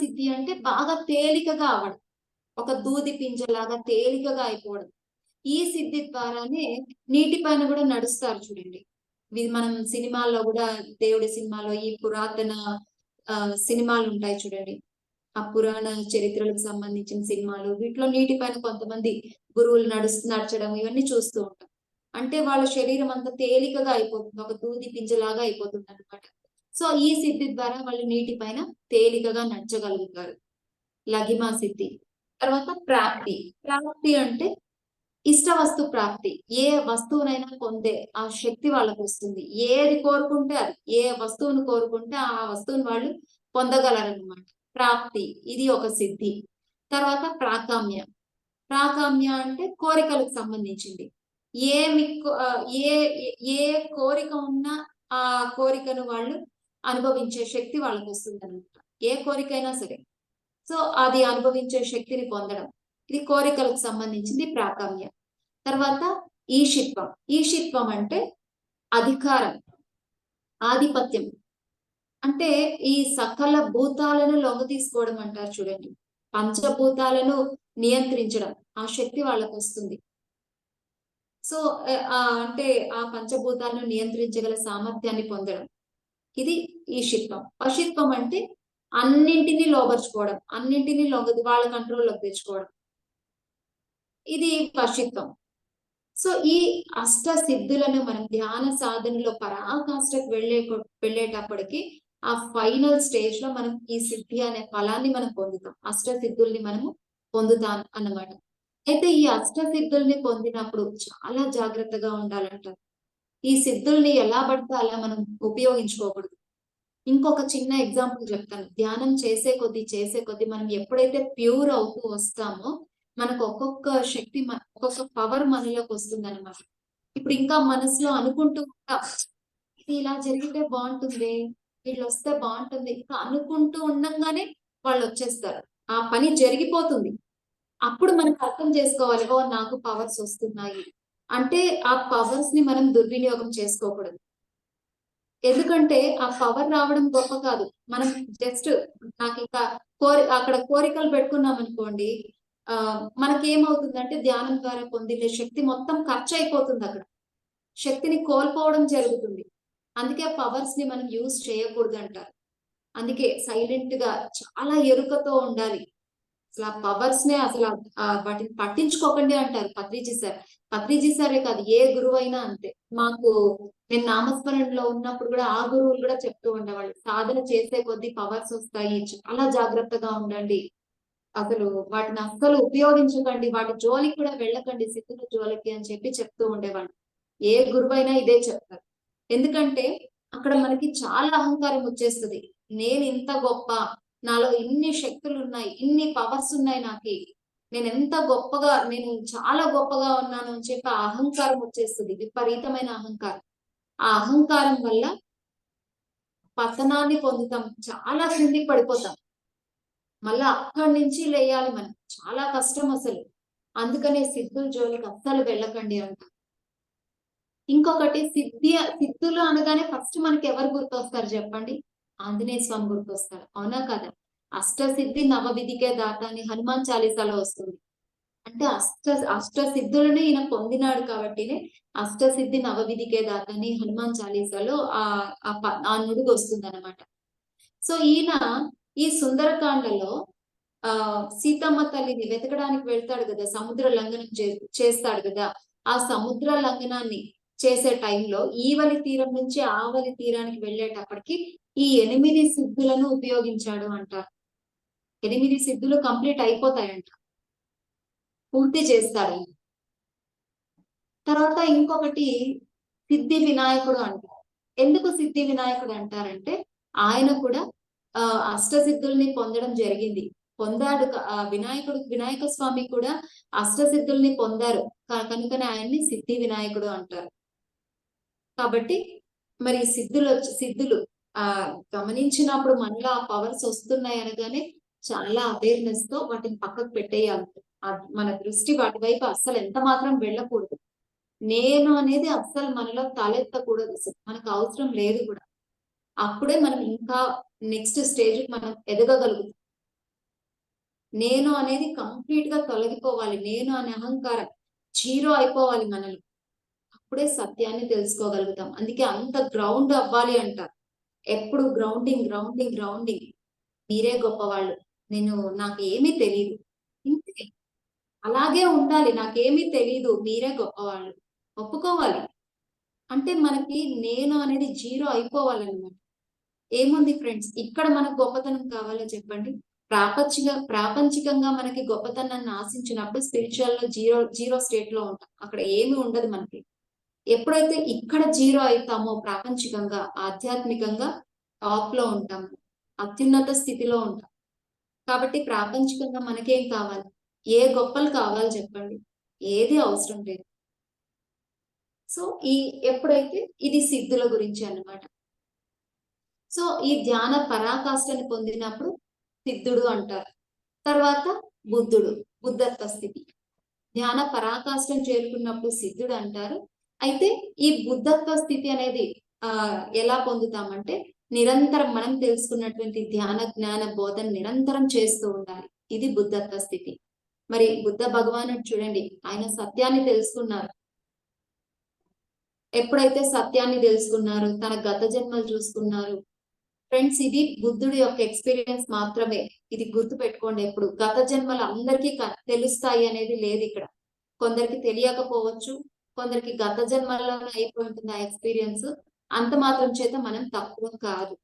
[SPEAKER 1] సిద్ధి అంటే బాగా తేలికగా అవ్వడం, ఒక దూది పింజలాగా తేలికగా అయిపోవడం. ఈ సిద్ధి ద్వారానే నీటి పైన కూడా నడుస్తారు చూడండి. ఇది మనం సినిమాల్లో కూడా, దేవుడి సినిమాలో ఈ పురాతన సినిమాలు ఉంటాయి చూడండి. ఆ పురాణ చరిత్రలకు సంబంధించిన సినిమాలు, వీటిలో నీటి పైన కొంతమంది గురువులు నడచడం ఇవన్నీ చూస్తూ ఉంటాం. అంటే వాళ్ళ శరీరం అంతా తేలికగా అయిపోతుంది, ఒక దూది పింజలాగా అయిపోతుంది అనమాట. సో ఈ సిద్ధి ద్వారా వాళ్ళు నీటి పైన తేలికగా నడచగలుగుతారు. లఘిమా సిద్ధి. తర్వాత ప్రాప్తి. ప్రాప్తి అంటే ఇష్ట వస్తు ప్రాప్తి. ఏ వస్తువునైనా పొందే ఆ శక్తి వాళ్ళకు వస్తుంది. ఏది కోరుకుంటే అది, ఏ వస్తువును కోరుకుంటే ఆ వస్తువుని వాళ్ళు పొందగలరన్నమాట. ప్రాప్తి, ఇది ఒక సిద్ధి. తర్వాత ప్రాకామ్య. ప్రాకామ్య అంటే కోరికలకు సంబంధించింది. ఏమి ఏ ఏ కోరిక ఉన్నా ఆ కోరికను వాళ్ళు అనుభవించే శక్తి వాళ్ళకు వస్తుంది అనమాట. ఏ కోరికైనా సరే, సో అది అనుభవించే శక్తిని పొందడం, ఇది కోరికలకు సంబంధించింది ప్రాకామ్య. తర్వాత ఈషిత్వం. ఈషిత్వం అంటే అధికారం, ఆధిపత్యం. అంటే ఈ సకల భూతాలను లొంగ తీసుకోవడం అంటారు చూడండి. పంచభూతాలను నియంత్రించడం, ఆ శక్తి వాళ్ళకు వస్తుంది. సో అంటే ఆ పంచభూతాలను నియంత్రించగల సామర్థ్యాన్ని పొందడం, ఇది ఈషిత్వం. వశిత్వం అంటే అన్నింటినీ లోబర్చుకోవడం, అన్నింటినీ వాళ్ళ కంట్రోల్లోకి తెచ్చుకోవడం, ఇది వశిత్వం. సో ఈ అష్ట సిద్ధులను మనం ధ్యాన సాధనలో పరాకాష్ఠకు వెళ్ళేటప్పటికి ఆ ఫైనల్ స్టేజ్ లో మనం ఈ సిద్ధి అనే ఫలాన్ని మనం పొందుతాం. అష్ట సిద్ధుల్ని మనము పొందుతాం అన్నమాట. అయితే ఈ అష్ట సిద్ధుల్ని పొందినప్పుడు చాలా జాగ్రత్తగా ఉండాలంట. ఈ సిద్ధుల్ని ఎలా పడితే అలా మనం ఉపయోగించుకోకూడదు. ఇంకొక చిన్న ఎగ్జాంపుల్ చెప్తాను. ధ్యానం చేసే కొద్దీ మనం ఎప్పుడైతే ప్యూర్ అవుతూ వస్తామో మనకు ఒక్కొక్క శక్తి, ఒక్కొక్క పవర్ మనలోకి వస్తుంది అనమాట. ఇప్పుడు ఇంకా మనసులో అనుకుంటూ ఉంటాం, ఇది ఇలా జరిగితే బాగుంటుంది, వీళ్ళు వస్తే బాగుంటుంది, ఇంకా అనుకుంటూ ఉండంగానే వాళ్ళు వచ్చేస్తారు, ఆ పని జరిగిపోతుంది. అప్పుడు మనకు అర్థం చేసుకోవాలి, ఓ నాకు పవర్స్ వస్తున్నాయి అంటే. ఆ పవర్స్ ని మనం దుర్వినియోగం చేసుకోకూడదు. ఎందుకంటే ఆ పవర్ రావడం గొప్ప కాదు. మనం జస్ట్ నాకు ఇంకా అక్కడ కోరికలు పెట్టుకున్నాం అనుకోండి, మనకేమవుతుందంటే ధ్యానం ద్వారా పొందిన శక్తి మొత్తం ఖర్చు అయిపోతుంది అక్కడ. శక్తిని కోల్పోవడం జరుగుతుంది. అందుకే పవర్స్ ని మనం యూజ్ చేయకూడదు అంటారు. అందుకే సైలెంట్ గా చాలా ఎరుకతో ఉండాలి. అసలు ఆ పవర్స్ నే అసలు వాటిని పట్టించుకోకండి అంటారు పత్రిజీ సార్. పత్రిజీ సారే కాదు, ఏ గురువు అయినా అంతే. నేను నామస్మరణలో ఉన్నప్పుడు కూడా ఆ గురువులు కూడా చెప్తూ ఉండేవాళ్ళు, సాధన చేసే కొద్దీ పవర్స్ వస్తాయి, చాలా జాగ్రత్తగా ఉండండి, అసలు వాటిని అస్సలు ఉపయోగించకండి, వాటి జోలికి కూడా వెళ్ళకండి, సిద్ధుల జోలికి అని చెప్పి చెప్తూ ఉండేవాళ్ళు. ఏ గురువైనా ఇదే చెప్తారు. ఎందుకంటే అక్కడ మనకి చాలా అహంకారం వచ్చేస్తుంది. నేను ఇంత గొప్ప, నాలో ఇన్ని శక్తులు ఉన్నాయి, ఇన్ని పవర్స్ ఉన్నాయి, నేను చాలా గొప్పగా ఉన్నాను అని చెప్పి ఆ అహంకారం వచ్చేస్తుంది, విపరీతమైన అహంకారం. ఆ అహంకారం వల్ల పతనాన్ని పొందుతాం, చాలా కిందికి పడిపోతాం. మళ్ళా అక్కడి నుంచి లేయాలి మనం, చాలా కష్టం అసలు. అందుకనే సిద్ధుల జోలికి అస్సలు వెళ్ళకండి అంట. ఇంకొకటి సిద్ధులు అనగానే ఫస్ట్ మనకి ఎవరు గుర్తొస్తారు చెప్పండి? ఆంజనేయ స్వామి గుర్తొస్తారు, అవునా కదా? అష్టసిద్ధి నవవిధికే దాత అని హనుమాన్ చాలీసాలో వస్తుంది. అంటే అష్ట సిద్ధులను ఈయన పొందినాడు కాబట్టినే అష్టసిద్ధి నవవిధికే దాత అని హనుమాన్ చాలీసాలో ఆ నుడుగు వస్తుంది అనమాట. సో ఈయన ఈ సుందరకాండలో సీతమ్మ తల్లిని వెతకడానికి వెళ్తాడు కదా, సముద్ర లంఘనం చేస్తాడు కదా. ఆ సముద్ర లంఘనాన్ని చేసే టైంలో ఈవలి తీరం నుంచి ఆవలి తీరానికి వెళ్ళేటప్పటికి ఈ 8 సిద్ధులను ఉపయోగించాడు అంటారు. 8 సిద్ధులు కంప్లీట్ అయిపోతాయంట, పూర్తి చేస్తాడు. తర్వాత ఇంకొకటి సిద్ధి వినాయకుడు అంటారు. ఎందుకు సిద్ధి వినాయకుడు అంటారంటే ఆయన కూడా అష్టసిద్ధుల్ని పొందడం జరిగింది, పొందాడు. వినాయక స్వామి కూడా అష్టసిద్ధుల్ని పొందారు కనుకనే ఆయన్ని సిద్ధి వినాయకుడు అంటారు. కాబట్టి మరి సిద్ధులు గమనించినప్పుడు మనలో ఆ పవర్స్ వస్తున్నాయి అనగానే చాలా అవేర్నెస్ తో వాటిని పక్కకు పెట్టేయాలి. మన దృష్టి వాటి వైపు అస్సలు ఎంత మాత్రం వెళ్ళకూడదు. నేను అనేది అస్సలు మనలో తలెత్తకూడదు, మనకు అవసరం లేదు కూడా. అప్పుడే మనం ఇంకా నెక్స్ట్ స్టేజ్ మనం ఎదగగలుగుతాం. నేను అనేది కంప్లీట్ గా తొలగిపోవాలి. నేను అనే అహంకారం, జీరో అయిపోవాలి మనలో. అప్పుడే సత్యాన్ని తెలుసుకోగలుగుతాం. అందుకే అంత గ్రౌండ్ అవ్వాలి అంటారు. ఎప్పుడు గ్రౌండింగ్ గ్రౌండింగ్ గ్రౌండింగ్. మీరే గొప్పవాళ్ళు. నాకేమీ తెలీదు. ఇంతే. అలాగే ఉండాలి. నాకేమీ తెలీదు. మీరే గొప్పవాళ్ళు. ఒప్పుకోవాలి. అంటే మనకి నేను అనేది జీరో అయిపోవాలన్నమాట. ఏముంది ఫ్రెండ్స్, ఇక్కడ మనకు గొప్పతనం కావాలో చెప్పండి? ప్రాపంచికంగా మనకి గొప్పతనాన్ని ఆశించినప్పుడు స్పిరిచువల్ లో జీరో జీరో స్టేట్ లో ఉంటాం. అక్కడ ఏమీ ఉండదు మనకి. ఎప్పుడైతే ఇక్కడ జీరో అవుతామో ప్రాపంచికంగా, ఆధ్యాత్మికంగా టాప్ లో ఉంటాం, అత్యున్నత స్థితిలో ఉంటాం. కాబట్టి ప్రాపంచికంగా మనకేం కావాలి? ఏ గొప్పలు కావాలి చెప్పండి? ఏది అవసరం లేదు. సో ఎప్పుడైతే ఇది సిద్ధుల గురించి అన్నమాట. సో ఈ ధ్యాన పరాకాష్ఠని పొందినప్పుడు సిద్ధుడు అంటారు. తర్వాత బుద్ధుడు, బుద్ధత్వ స్థితి. ధ్యాన పరాకాష్ఠను చేరుకున్నప్పుడు సిద్ధుడు అంటారు. అయితే ఈ బుద్ధత్వ స్థితి అనేది ఎలా పొందుతామంటే, నిరంతరం మనం తెలుసుకున్నటువంటి ధ్యాన జ్ఞాన బోధన నిరంతరం చేస్తూ ఉండాలి. ఇది బుద్ధత్వ స్థితి. మరి బుద్ధ భగవానుడు చూడండి, ఆయన సత్యాన్ని తెలుసుకున్నారు. ఎప్పుడైతే సత్యాన్ని తెలుసుకున్నారు, తన గత జన్మలు చూసుకున్నారు. ఫ్రెండ్స్, ఇది బుద్ధుడి యొక్క ఎక్స్పీరియన్స్ మాత్రమే. ఇది గుర్తు పెట్టుకోండి. ఎప్పుడు గత జన్మలు అందరికీ తెలుస్తాయి అనేది లేదు ఇక్కడ. కొందరికి తెలియకపోవచ్చు, కొందరికి గత జన్మల్లోనే అయిపోయి ఉంటుంది ఆ ఎక్స్పీరియన్స్. అంత మాత్రం చేత మనం తక్కువ కాదు.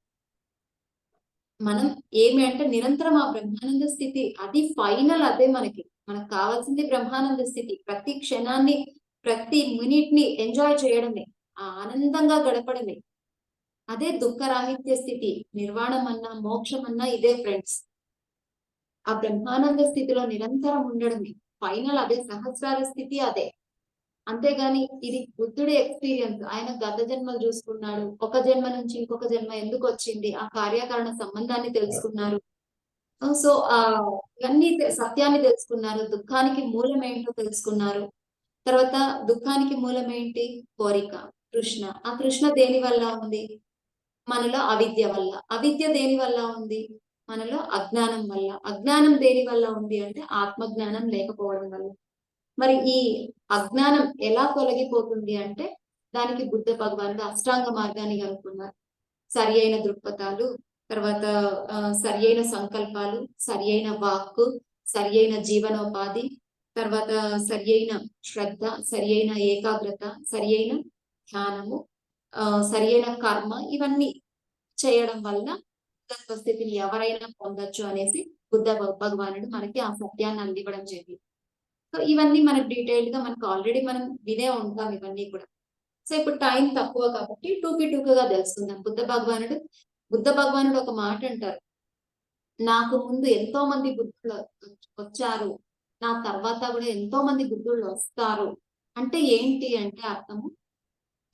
[SPEAKER 1] మనం ఏమి అంటే నిరంతరం ఆ బ్రహ్మానంద స్థితి, అది ఫైనల్. అదే మనకి కావాల్సింది బ్రహ్మానంద స్థితి. ప్రతి క్షణాన్ని, ప్రతి మినిట్ ని ఎంజాయ్ చేయడమే, ఆనందంగా గడపడమే. అదే దుఃఖరాహిత్య స్థితి. నిర్వాణం అన్నా, మోక్షం అన్నా ఇదే ఫ్రెండ్స్. ఆ బ్రహ్మానంద స్థితిలో నిరంతరం ఉండడమే ఫైనల్. అదే సహస్రార స్థితి అదే. అంతేగాని ఇది బుద్ధుడి ఎక్స్పీరియన్స్. ఆయన గత జన్మలు చూసుకున్నాడు. ఒక జన్మ నుంచి ఇంకొక జన్మ ఎందుకు వచ్చింది, ఆ కార్యకారణ సంబంధాన్ని తెలుసుకున్నారు. సో ఇవన్నీ సత్యాన్ని తెలుసుకున్నారు. దుఃఖానికి మూలం ఏంటో తెలుసుకున్నారు. తర్వాత దుఃఖానికి మూలం ఏంటి? కోరిక, తృష్ణ. ఆ తృష్ణ దేని వల్ల ఉంది? మనలో అవిద్య వల్ల. అవిద్య దేని వల్ల ఉంది? మనలో అజ్ఞానం వల్ల. అజ్ఞానం దేని వల్ల ఉంది అంటే ఆత్మజ్ఞానం లేకపోవడం వల్ల. మరి ఈ అజ్ఞానం ఎలా తొలగిపోతుంది అంటే, దానికి బుద్ధ భగవానుడు అష్టాంగ మార్గాన్ని కనుక్కున్నారు. సరి అయిన దృక్పథాలు, తర్వాత సరి అయిన సంకల్పాలు, సరి అయిన వాక్కు, సరి అయిన జీవనోపాధి, తర్వాత సరి అయిన శ్రద్ధ, సరి అయిన ఏకాగ్రత, సరి అయిన ధ్యానము, సరి అయిన కర్మ, ఇవన్నీ చేయడం వల్ల బుద్ధత్వ స్థితిని ఎవరైనా పొందొచ్చు అనేసి బుద్ధ భగవానుడు మనకి ఆ సత్యాన్ని అందివ్వడం జరిగింది. సో ఇవన్నీ మనకు డీటెయిల్డ్ గా ఆల్రెడీ మనం వినే ఉంటాం ఇవన్నీ కూడా. సో ఇప్పుడు టైం తక్కువ కాబట్టి టూకీగా తెలుసుకుందాం. బుద్ధ భగవానుడు ఒక మాట అంటారు, నాకు ముందు ఎంతో మంది బుద్ధులు వచ్చారు, నా తర్వాత కూడా ఎంతో మంది బుద్ధుళ్ళు వస్తారు. అంటే ఏంటి అంటే అర్థము,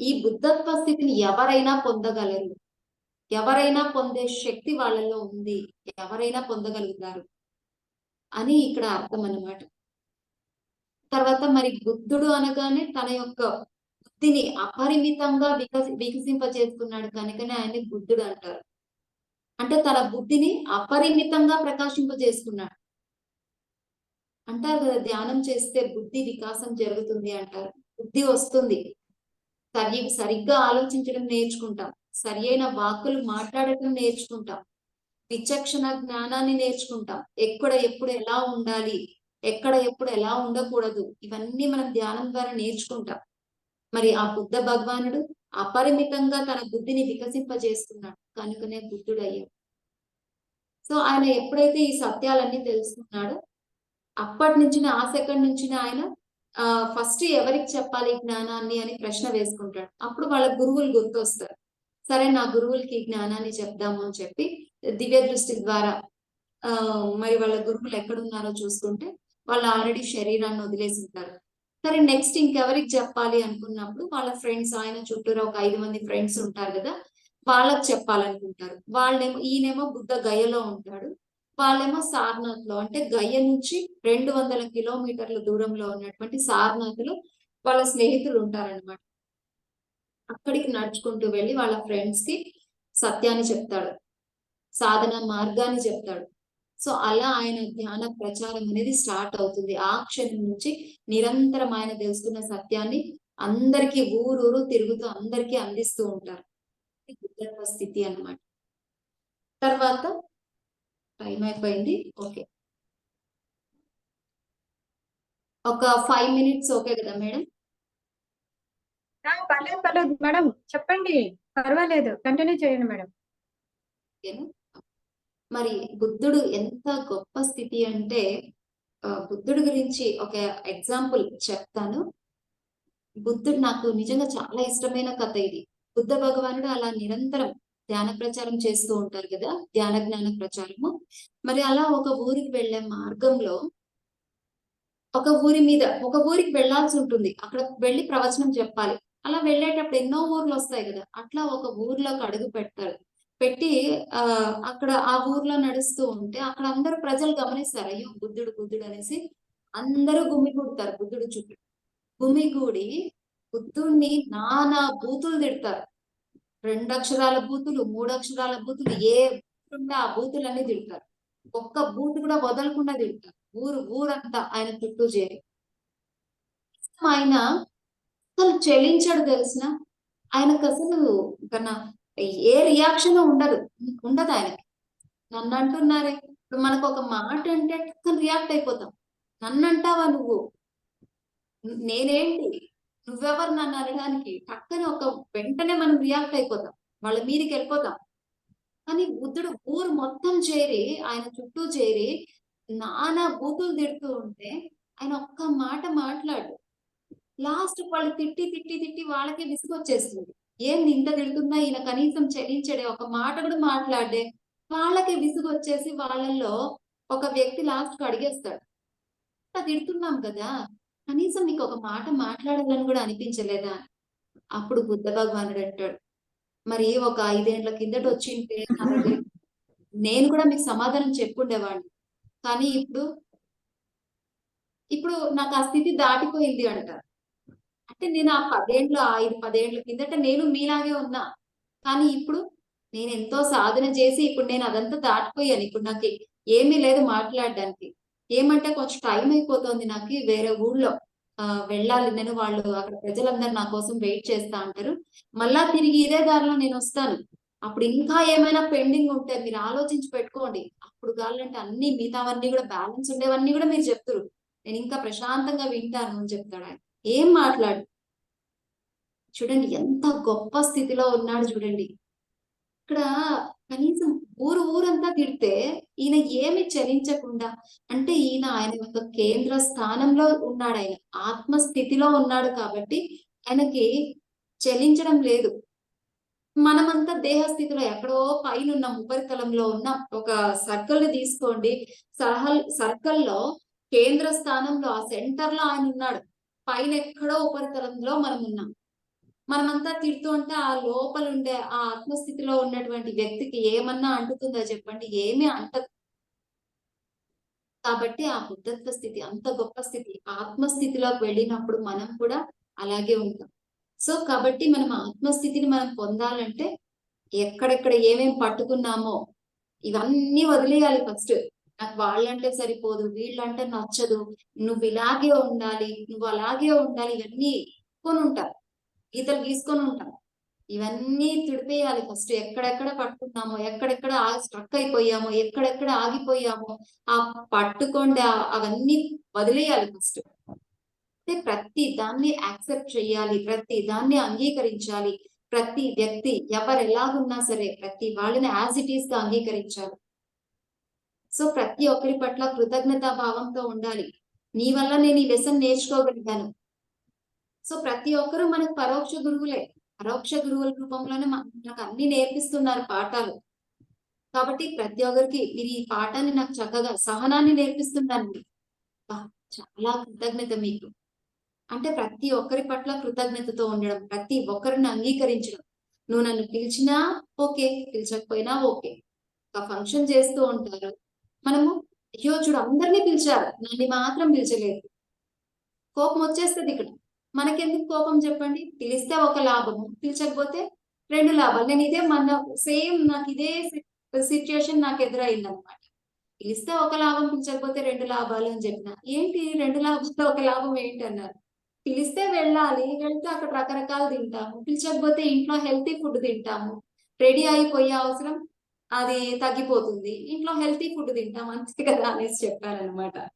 [SPEAKER 1] ఈ బుద్ధత్వ స్థితిని ఎవరైనా పొందగలరు, ఎవరైనా పొందే శక్తి వాళ్ళలో ఉంది, ఎవరైనా పొందగలుగుతారు అని ఇక్కడ అర్థం అన్నమాట. తర్వాత మరి బుద్ధుడు అనగానే తన యొక్క బుద్ధిని అపరిమితంగా వికసింపజేసుకున్నాడు కనుకనే ఆయన్ని బుద్ధుడు అంటారు. అంటే తన బుద్ధిని అపరిమితంగా ప్రకాశింపజేసుకున్నాడు. అంటారు కదా, ధ్యానం చేస్తే బుద్ధి వికాసం జరుగుతుంది అంటారు. బుద్ధి వస్తుంది. సరిగ్గా ఆలోచించడం నేర్చుకుంటాం. సరి అయిన వాక్కులు మాట్లాడటం నేర్చుకుంటాం. విచక్షణ జ్ఞానాన్ని నేర్చుకుంటాం. ఎప్పుడు ఎలా ఉండాలి, ఎప్పుడు ఎలా ఉండకూడదు, ఇవన్నీ మనం ధ్యానం ద్వారా నేర్చుకుంటాం. మరి ఆ బుద్ధ భగవానుడు అపరిమితంగా తన బుద్ధిని వికసింపజేస్తున్నాడు కనుకనే బుద్ధుడు అయ్యాడు. సో ఆయన ఎప్పుడైతే ఈ సత్యాలన్నీ తెలుసుకున్నాడో అప్పటి నుంచి, ఆ సెకండ్ నుంచి ఆయన ఫస్ట్ ఎవరికి చెప్పాలి జ్ఞానాన్ని అని ప్రశ్న వేసుకుంటాడు. అప్పుడు వాళ్ళ గురువులు గుర్తొస్తారు. సరే, నా గురువులకి ఈ జ్ఞానాన్ని చెప్దాము అని చెప్పి దివ్య దృష్టి ద్వారా మరి వాళ్ళ గురువులు ఎక్కడున్నారో చూసుకుంటే వాళ్ళు ఆల్రెడీ శరీరాన్ని వదిలేసి ఉంటారు. సరే, నెక్స్ట్ ఇంకెవరికి చెప్పాలి అనుకున్నప్పుడు వాళ్ళ ఫ్రెండ్స్, ఆయన చుట్టూరా ఒక 5 మంది ఫ్రెండ్స్ ఉంటారు కదా, వాళ్ళకి చెప్పాలనుకుంటారు. ఈయనేమో బుద్ధ గయలో ఉంటాడు, వాళ్ళేమో సారనాథ్ లో, అంటే గయ నుంచి 200 కిలోమీటర్ల దూరంలో ఉన్నటువంటి సారనాథ్ లో వాళ్ళ స్నేహితులు ఉంటారన్నమాట. అక్కడికి నడుచుకుంటూ వెళ్ళి వాళ్ళ ఫ్రెండ్స్ కి సత్యాన్ని చెప్తాడు, సాధన మార్గాన్ని చెప్తాడు. సో అలా ఆయన ధ్యాన ప్రచారం అనేది స్టార్ట్ అవుతుంది. ఆ క్షణం నుంచి నిరంతరం ఆయన తెలుసుకున్న సత్యాన్ని అందరికీ ఊరూరు తిరుగుతూ అందరికీ అందిస్తూ ఉంటారు. ఇది బుద్ధత్వ స్థితి అన్నమాట. తర్వాత టైం అయిపోయింది. ఓకే. ఒక 5 మినిట్స్ ఓకే కదా మేడం?
[SPEAKER 2] పర్లేదు పర్లేదు మేడం, చెప్పండి, పర్వాలేదు, కంటిన్యూ చేయండి మేడం.
[SPEAKER 1] ఓకేనా? మరి బుద్ధుడు ఎంత గొప్ప స్థితి అంటే బుద్ధుడి గురించి ఒక ఎగ్జాంపుల్ చెప్తాను. బుద్ధుడు నాకు నిజంగా చాలా ఇష్టమైన కథ ఇది. బుద్ధ భగవానుడు అలా నిరంతరం ధ్యాన ప్రచారం చేస్తూ ఉంటారు కదా, ధ్యాన జ్ఞాన ప్రచారము. మరి అలా ఒక ఊరికి వెళ్లే మార్గంలో ఒక ఊరికి వెళ్లాల్సి ఉంటుంది. అక్కడ వెళ్లి ప్రవచనం చెప్పాలి. అలా వెళ్ళేటప్పుడు ఎన్నో ఊర్లు వస్తాయి కదా, అట్లా ఒక ఊర్లోకి అడుగు పెడతారు. పెట్టి అక్కడ ఆ ఊర్లో నడుస్తూ ఉంటే అక్కడ అందరూ ప్రజలు గమనిస్తారు, అయ్యో బుద్ధుడు బుద్ధుడు అనేసి అందరూ గుమిగూడతారు బుద్ధుడు చుట్టూ. గుమిగూడి బుద్ధుణ్ణి నానా బూతులు తిడతారు. 2 అక్షరాల బూతులు, 3 అక్షరాల బూతులు, ఏ బూతుంటే ఆ బూతులన్నీ తిడతారు. ఒక్క బూతు కూడా వదలకుండా తిడతారు. ఊరంతా ఆయన చుట్టూ చేరి. ఆయన అసలు చెలించడు తెలిసిన. ఆయనకు అసలు కన్నా ఏ రియాక్షన్ ఉండదు ఆయనకి. నన్ను అంటున్నారే, ఇప్పుడు మనకు ఒక మాట అంటే రియాక్ట్ అయిపోతాం. నన్ను అంటావా నువ్వు, నేనేంటి, నువ్వెవరు నన్ను అనడానికి, పక్కన ఒక వెంటనే మనం రియాక్ట్ అయిపోతాం, వాళ్ళ మీదకి వెళ్ళిపోతాం. కానీ బుద్ధుడు ఊరు మొత్తం చేరి ఆయన చుట్టూ చేరి నానా బూతులు తిడుతూ ఉంటే ఆయన ఒక్క మాట మాట్లాడు. లాస్ట్ వాళ్ళు తిట్టి తిట్టి తిట్టి వాళ్ళకే విసుగొచ్చేస్తుంది. ఏంది ఇంత తిడుతున్నా ఈయన కనీసం చెల్లించడే, ఒక మాట కూడా మాట్లాడే. వాళ్ళకే విసుగొచ్చేసి వాళ్ళల్లో ఒక వ్యక్తి లాస్ట్ కు అడిగేస్తాడు, ఇంత తిడుతున్నాం కదా, కనీసం మీకు ఒక మాట మాట్లాడాలని కూడా అనిపించలేదా? అప్పుడు బుద్ధ భగవానుడు అంటాడు, మరి ఒక 5 ఏళ్ల కిందట వచ్చింటే నా దగ్గరికి నేను కూడా మీకు సమాధానం చెప్పుండేవాడిని. కానీ ఇప్పుడు నాకు ఆ స్థితి దాటిపోయింది అంటారు. అంటే నేను ఆ 10 ఏళ్ల కిందట నేను మీలాగే ఉన్నా. కానీ ఇప్పుడు నేను ఎంతో సాధన చేసి ఇప్పుడు నేను అదంతా దాటిపోయాను. ఇప్పుడు నాకు ఏమీ లేదు మాట్లాడడానికి. ఏమంటే కొంచెం టైం అయిపోతుంది నాకు వేరే ఊర్లో వెళ్ళాలి నేను. వాళ్ళు అక్కడ ప్రజలందరూ నా కోసం వెయిట్ చేస్తా అంటారు. మళ్ళా తిరిగి ఇదే దారిలో నేనొస్తాను. అప్పుడు ఇంకా ఏమైనా పెండింగ్ ఉంటే మీరు ఆలోచించి పెట్టుకోండి. అప్పుడు కావాలంటే అన్ని మిగతావన్నీ కూడా బ్యాలెన్స్ ఉండేవన్నీ కూడా మీరు చెప్తురు. నేను ఇంకా ప్రశాంతంగా వింటాను అని చెప్తాడాయన. ఏం మాట్లాడు. చూడండి ఎంత గొప్ప స్థితిలో ఉన్నాడు చూడండి. ఇక్కడ కనీసం ఊరంతా తిడితే ఈయన ఏమి చలించకుండా, అంటే ఆయన యొక్క కేంద్ర స్థానంలో ఉన్నాడు. ఆయన ఆత్మస్థితిలో ఉన్నాడు కాబట్టి ఆయనకి చలించడం లేదు. మనమంతా దేహ స్థితిలో ఎక్కడో పైన ఉన్నాం, ఉపరితలంలో ఉన్నాం. ఒక సర్కిల్ ని తీసుకోండి, సర్కిల్లో కేంద్ర స్థానంలో ఆ సెంటర్ లో ఆయన ఉన్నాడు. పైన ఎక్కడో ఉపరితలంలో మనం ఉన్నాం. మనమంతా తిడుతూ ఉంటే ఆ లోపల ఉండే ఆ ఆత్మస్థితిలో ఉన్నటువంటి వ్యక్తికి ఏమన్నా అంటుతుందా చెప్పండి? ఏమీ అంటదు. కాబట్టి ఆ బుద్ధత్వ స్థితి అంత గొప్ప స్థితి. ఆత్మస్థితిలోకి వెళ్ళినప్పుడు మనం కూడా అలాగే ఉంటాం. సో కాబట్టి మనం ఆత్మస్థితిని మనం పొందాలంటే ఎక్కడెక్కడ ఏమేం పట్టుకున్నామో ఇవన్నీ వదిలేయాలి ఫస్ట్. నాకు వాళ్ళంటే సరిపోదు, వీళ్ళంటే నచ్చదు, నువ్వు ఇలాగే ఉండాలి, నువ్వు అలాగే ఉండాలి, ఇవన్నీ కొనుంటారు. గీతలు గీసుకొని ఉంటాం. ఇవన్నీ తుడిపేయాలి ఫస్ట్. ఎక్కడెక్కడ పట్టుకున్నామో, ఎక్కడెక్కడ స్ట్రక్ అయిపోయామో, ఎక్కడెక్కడ ఆగిపోయామో ఆ పట్టుకోండి అవన్నీ వదిలేయాలి ఫస్ట్. అంటే ప్రతి దాన్ని యాక్సెప్ట్ చేయాలి, ప్రతి దాన్ని అంగీకరించాలి. ప్రతి వ్యక్తి ఎవరు ఎలాగున్నా సరే ప్రతి వాళ్ళని యాజ్ ఇట్ ఈస్ గా అంగీకరించాలి. సో ప్రతి ఒక్కరి పట్ల కృతజ్ఞతా భావంతో ఉండాలి. నీ వల్ల నేను ఈ లెసన్ నేర్చుకోగలిగాను. సో ప్రతి ఒక్కరూ మనకు పరోక్ష గురువులే. పరోక్ష గురువుల రూపంలోనే మనకు అన్ని నేర్పిస్తున్నారు పాఠాలు. కాబట్టి ప్రతి ఒక్కరికి మీరు ఈ పాఠాన్ని నాకు చక్కగా సహనాన్ని నేర్పిస్తున్నారండి. చాలా కృతజ్ఞత మీకు. అంటే ప్రతి ఒక్కరి పట్ల కృతజ్ఞతతో ఉండడం, ప్రతి ఒక్కరిని అంగీకరించడం. నువ్వు నన్ను పిలిచినా ఓకే, పిలిచకపోయినా ఓకే. ఒక ఫంక్షన్ చేస్తూ ఉంటారు. మనము అయ్యో చూడు అందరినీ పిలిచారు, నన్ను మాత్రం పిలిచలేదు. కోపం వచ్చేస్తుంది ఇక్కడ. మనకెందుకు కోపం చెప్పండి? పిలిస్తే ఒక లాభము, పిలిచకపోతే 2 లాభాలు. నేను ఇదే సేమ్ నాకు ఇదే సిచ్యుయేషన్ నాకు ఎదురైంది అనమాట. పిలిస్తే ఒక లాభం, పిలిచకపోతే 2 లాభాలు అని చెప్పిన. ఏంటి 2 లాభాలు ఒక లాభం ఏంటి అన్నారు. పిలిస్తే వెళ్ళాలి. వెళ్తే అక్కడ రకరకాలు తింటాము. పిలిచకపోతే ఇంట్లో హెల్తీ ఫుడ్ తింటాము. రెడీ అయిపోయే అవసరం అది తగ్గిపోతుంది. ఇంట్లో హెల్తీ ఫుడ్ తింటాం అంతే కదా అనేసి చెప్పారనమాట.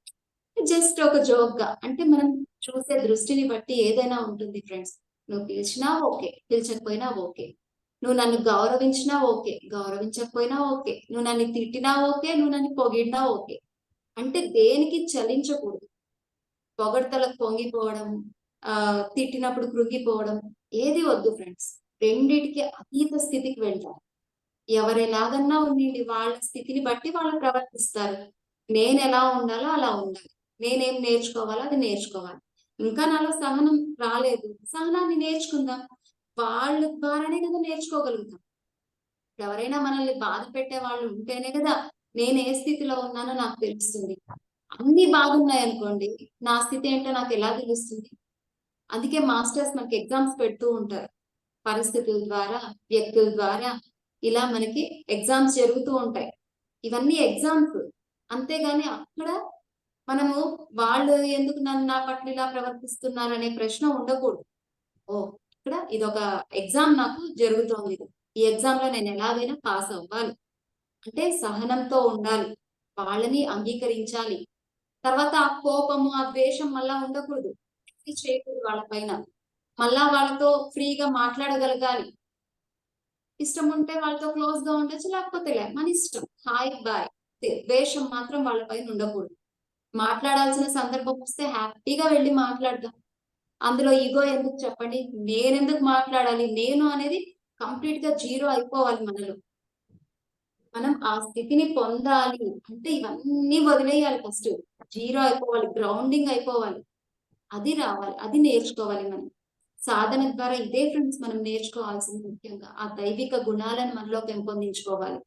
[SPEAKER 1] జస్ట్ ఒక జోక్‌గా. అంటే మనం చూసే దృష్టిని బట్టి ఏదైనా ఉంటుంది ఫ్రెండ్స్. నువ్వు పిలిచినా ఓకే. పిలిచకపోయినా ఓకే. నువ్వు నన్ను గౌరవించినా ఓకే. గౌరవించకపోయినా ఓకే. నువ్వు నన్ను తిట్టినా ఓకే. నువ్వు నన్ను పొగిడినా ఓకే. అంటే దేనికి చలించకూడదు. పొగడ్తలకు పొంగిపోవడం, తిట్టినప్పుడు కృంగిపోవడం ఏది వద్దు ఫ్రెండ్స్. రెండిటికి అతీత స్థితికి వెళ్తారు. ఎవరెలాగన్నా ఉన్నిండి వాళ్ళ స్థితిని బట్టి వాళ్ళు ప్రవర్తిస్తారు. నేనెలా ఉండాలో అలా ఉండాలి. నేనేం నేర్చుకోవాలో అది నేర్చుకోవాలి. ఇంకా నాలో సహనం రాలేదు. సహనాన్ని నేర్చుకుందాం. వాళ్ళ ద్వారానే కదా నేర్చుకోగలుగుతాం. ఎవరైనా మనల్ని బాధ పెట్టే వాళ్ళు ఉంటేనే కదా నేను ఏ స్థితిలో ఉన్నానో నాకు తెలుస్తుంది. అన్నీ బాగున్నాయనుకోండి, నా స్థితి ఏంటో నాకు ఎలా తెలుస్తుంది? అందుకే మాస్టర్స్ మనకి ఎగ్జామ్స్ పెడుతూ ఉంటారు. పరిస్థితుల ద్వారా, వ్యక్తుల ద్వారా ఇలా మనకి ఎగ్జామ్స్ జరుగుతూ ఉంటాయి. ఇవన్నీ ఎగ్జామ్స్. అంతేగాని అక్కడ మనము వాళ్ళు ఎందుకు నా పట్ల ఇలా ప్రవర్తిస్తున్నారనే ప్రశ్న ఉండకూడదు. ఓహ్! ఇక్కడ ఇదొక ఎగ్జామ్ నాకు జరుగుతోంది. ఈ ఎగ్జామ్‌లో నేను ఎలాగైనా పాస్ అవ్వాలి. అంటే సహనంతో ఉండాలి. వాళ్ళని అంగీకరించాలి. తర్వాత ఆ కోపము, ఆ ద్వేషం మళ్ళా ఉండకూడదు. ఇది చేయకూడదు వాళ్ళ పైన. మళ్ళా వాళ్ళతో ఫ్రీగా మాట్లాడగలగాలి. ఇష్టం ఉంటే వాళ్ళతో క్లోజ్‌గా ఉండొచ్చు. లేకపోతే లే. మన ఇష్టం. Hi, bye. ద్వేషం మాత్రం వాళ్ళ పైన ఉండకూడదు. మాట్లాడాల్సిన సందర్భం వస్తే హ్యాపీగా వెళ్లి మాట్లాడదాం. అందులో ఇగో ఎందుకు చెప్పండి? నేనెందుకు మాట్లాడాలి? నేను అనేది కంప్లీట్‌గా జీరో అయిపోవాలి మనలో. మనం ఆ స్థితిని పొందాలి అంటే ఇవన్నీ వదిలేయాలి ఫస్ట్. జీరో అయిపోవాలి. గ్రౌండింగ్ అయిపోవాలి. అది రావాలి. అది నేర్చుకోవాలి మనం. సాధన ద్వారా ఇదే ఫ్రెండ్స్ మనం నేర్చుకోవాల్సింది ముఖ్యంగా. ఆ దైవిక గుణాలను మనలో పెంపొందించుకోవాలి.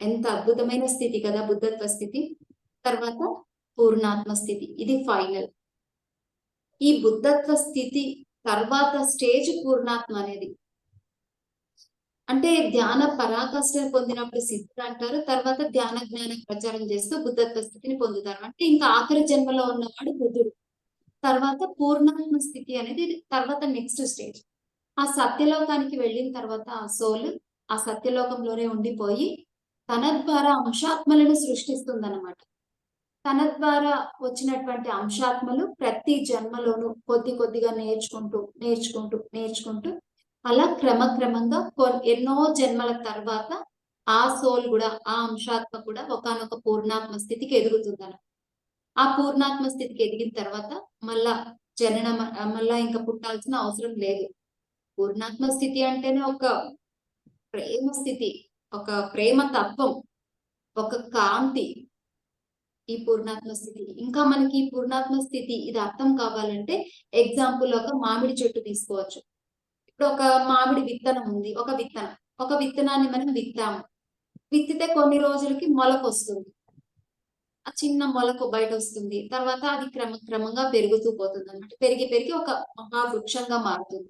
[SPEAKER 1] ఎంత అద్భుతమైన స్థితి కదా బుద్ధత్వ స్థితి. తర్వాత పూర్ణాత్మ స్థితి. ఇది ఫైనల్. ఈ బుద్ధత్వ స్థితి తర్వాత స్టేజ్ పూర్ణాత్మ అనేది. అంటే ధ్యాన పరాకాష్ఠ పొందినప్పుడు సిద్ధుడు అంటారు. తర్వాత ధ్యాన జ్ఞాన ప్రచారం చేస్తూ బుద్ధత్వ స్థితిని పొందుతారు. అంటే ఇంకా ఆఖరి జన్మలో ఉన్నవాడు బుద్ధుడు. తర్వాత పూర్ణాత్మ స్థితి అనేది తర్వాత నెక్స్ట్ స్టేజ్. ఆ సత్యలోకానికి వెళ్ళిన తర్వాత ఆ సోల్ ఆ సత్యలోకంలోనే ఉండిపోయి తన ద్వారా అంశాత్మలను సృష్టిస్తుందన్నమాట. తన ద్వారా వచ్చినటువంటి అంశాత్మలు ప్రతి జన్మలోనూ కొద్ది కొద్దిగా నేర్చుకుంటూ అలా క్రమక్రమంగా ఎన్నో జన్మల తర్వాత ఆ సోల్ కూడా ఆ అంశాత్మ కూడా ఒకానొక పూర్ణాత్మ స్థితికి ఎదుగుతుందన్నమాట. ఆ పూర్ణాత్మ స్థితికి ఎదిగిన తర్వాత మళ్ళా జననం మళ్ళా ఇంకా పుట్టాల్సిన అవసరం లేదు. పూర్ణాత్మ స్థితి అంటేనే ఒక ప్రేమ స్థితి, ఒక ప్రేమ తత్వం, ఒక కాంతి. ఈ పూర్ణాత్మ స్థితి. ఇంకా మనకి ఈ పూర్ణాత్మ స్థితి ఇది అర్థం కావాలంటే ఎగ్జాంపుల్ ఒక మామిడి చెట్టు తీసుకోవచ్చు. ఇప్పుడు ఒక మామిడి విత్తనం ఉంది. ఒక విత్తనాన్ని మనం విత్తాము. విత్తితే కొన్ని రోజులకి మొలకొస్తుంది. ఆ చిన్న మొలకు బయటొస్తుంది. తర్వాత అది క్రమంగా పెరుగుతూ పోతుందన్నమాట. పెరిగి పెరిగి ఒక మహావృక్షంగా మారుతుంది.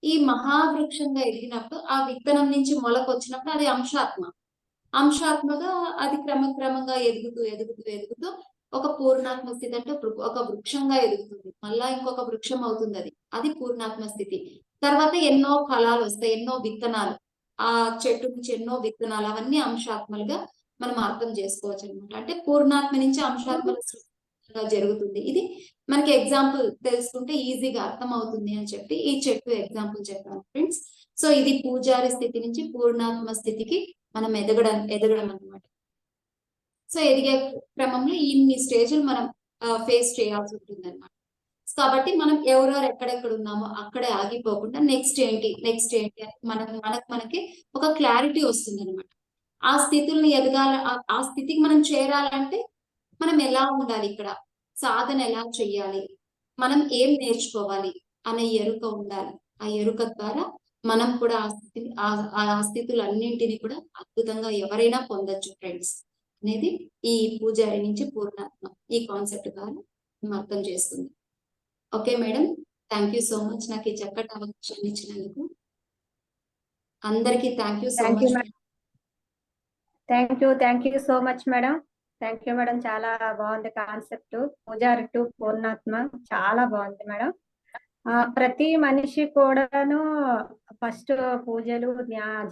[SPEAKER 1] ఈ మహావృక్షంగా ఎదిగినప్పుడు ఆ విత్తనం నుంచి మొలకొచ్చినప్పుడు అది అంశాత్మగా అది క్రమంగా ఎదుగుతూ ఒక పూర్ణాత్మ స్థితి అంటే ఒక వృక్షంగా ఎదుగుతుంది. మళ్ళా ఇంకొక వృక్షం అవుతుంది అది. అది పూర్ణాత్మ స్థితి. తర్వాత ఎన్నో ఫలాలు వస్తాయి. ఎన్నో విత్తనాలు. ఆ చెట్టు నుంచి ఎన్నో విత్తనాలు అవన్నీ అంశాత్మలుగా మనం అర్థం చేసుకోవచ్చు అనమాట. అంటే పూర్ణాత్మ నుంచి అంశాత్మల సృష్టిగా జరుగుతుంది. ఇది మనకి ఎగ్జాంపుల్ తెలుసుకుంటే ఈజీగా అర్థం అవుతుంది అని చెప్పి ఈ చెట్టు ఎగ్జాంపుల్ చెప్పాను ఫ్రెండ్స్. సో ఇది పూజారి స్థితి నుంచి పూర్ణాత్మ స్థితికి మనం ఎదగడం అన్నమాట. సో ఎదిగే క్రమంలో ఇన్ని స్టేజ్‌లు మనం ఫేస్ చేయాల్సి ఉంటుందన్నమాట. కాబట్టి మనం ఎవరెవరు ఎక్కడెక్కడ ఉన్నామో అక్కడే ఆగిపోకుండా నెక్స్ట్ ఏంటి అని మనకి ఒక క్లారిటీ వస్తుందన్నమాట. ఆ స్థితుల్ని ఆ స్థితికి మనం చేరాలంటే మనం ఎలా ఉండాలి ఇక్కడ? సాధన ఎలా చెయ్యాలి? మనం ఏం నేర్చుకోవాలి? అనే ఎరుక ఉండాలి. ఆ ఎరుక ద్వారా మనం కూడా ఆ స్థితులన్నింటిని కూడా అద్భుతంగా ఎవరైనా పొందొచ్చు ఫ్రెండ్స్. అనేది ఈ పూజారి నుంచి పూర్ణాత్మ ఈ కాన్సెప్ట్ ద్వారా మనం అర్థం చేసుకుందాం. Okay madam. Thank you so much నాకు ఈ చక్కటి అవకాశాన్ని ఇచ్చినందుకు. అందరికీ thank you so
[SPEAKER 2] thank you
[SPEAKER 1] much.
[SPEAKER 2] Madam. Thank you so much madam. Thank you madam. చాలా బాగుంది కాన్సెప్ట్. పూజారి టు పూర్ణాత్మ చాలా బాగుంది మేడం. ప్రతి మనిషి కూడాను ఫస్ట్ పూజలు,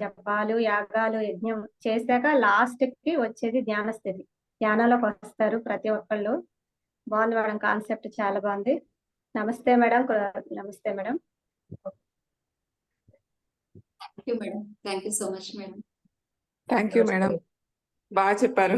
[SPEAKER 2] జపాలు, యాగాలు, యజ్ఞం చేశాక లాస్ట్ కి వచ్చేది ధ్యాన స్థితి. ధ్యానంలోకి వస్తారు ప్రతి ఒక్కళ్ళు. బాగుంది మేడం, కాన్సెప్ట్ చాలా బాగుంది. నమస్తే మేడం. నమస్తే madam.
[SPEAKER 1] Thank you madam. Thank you so much madam.
[SPEAKER 3] Thank you madam, బాగా చెప్పారు.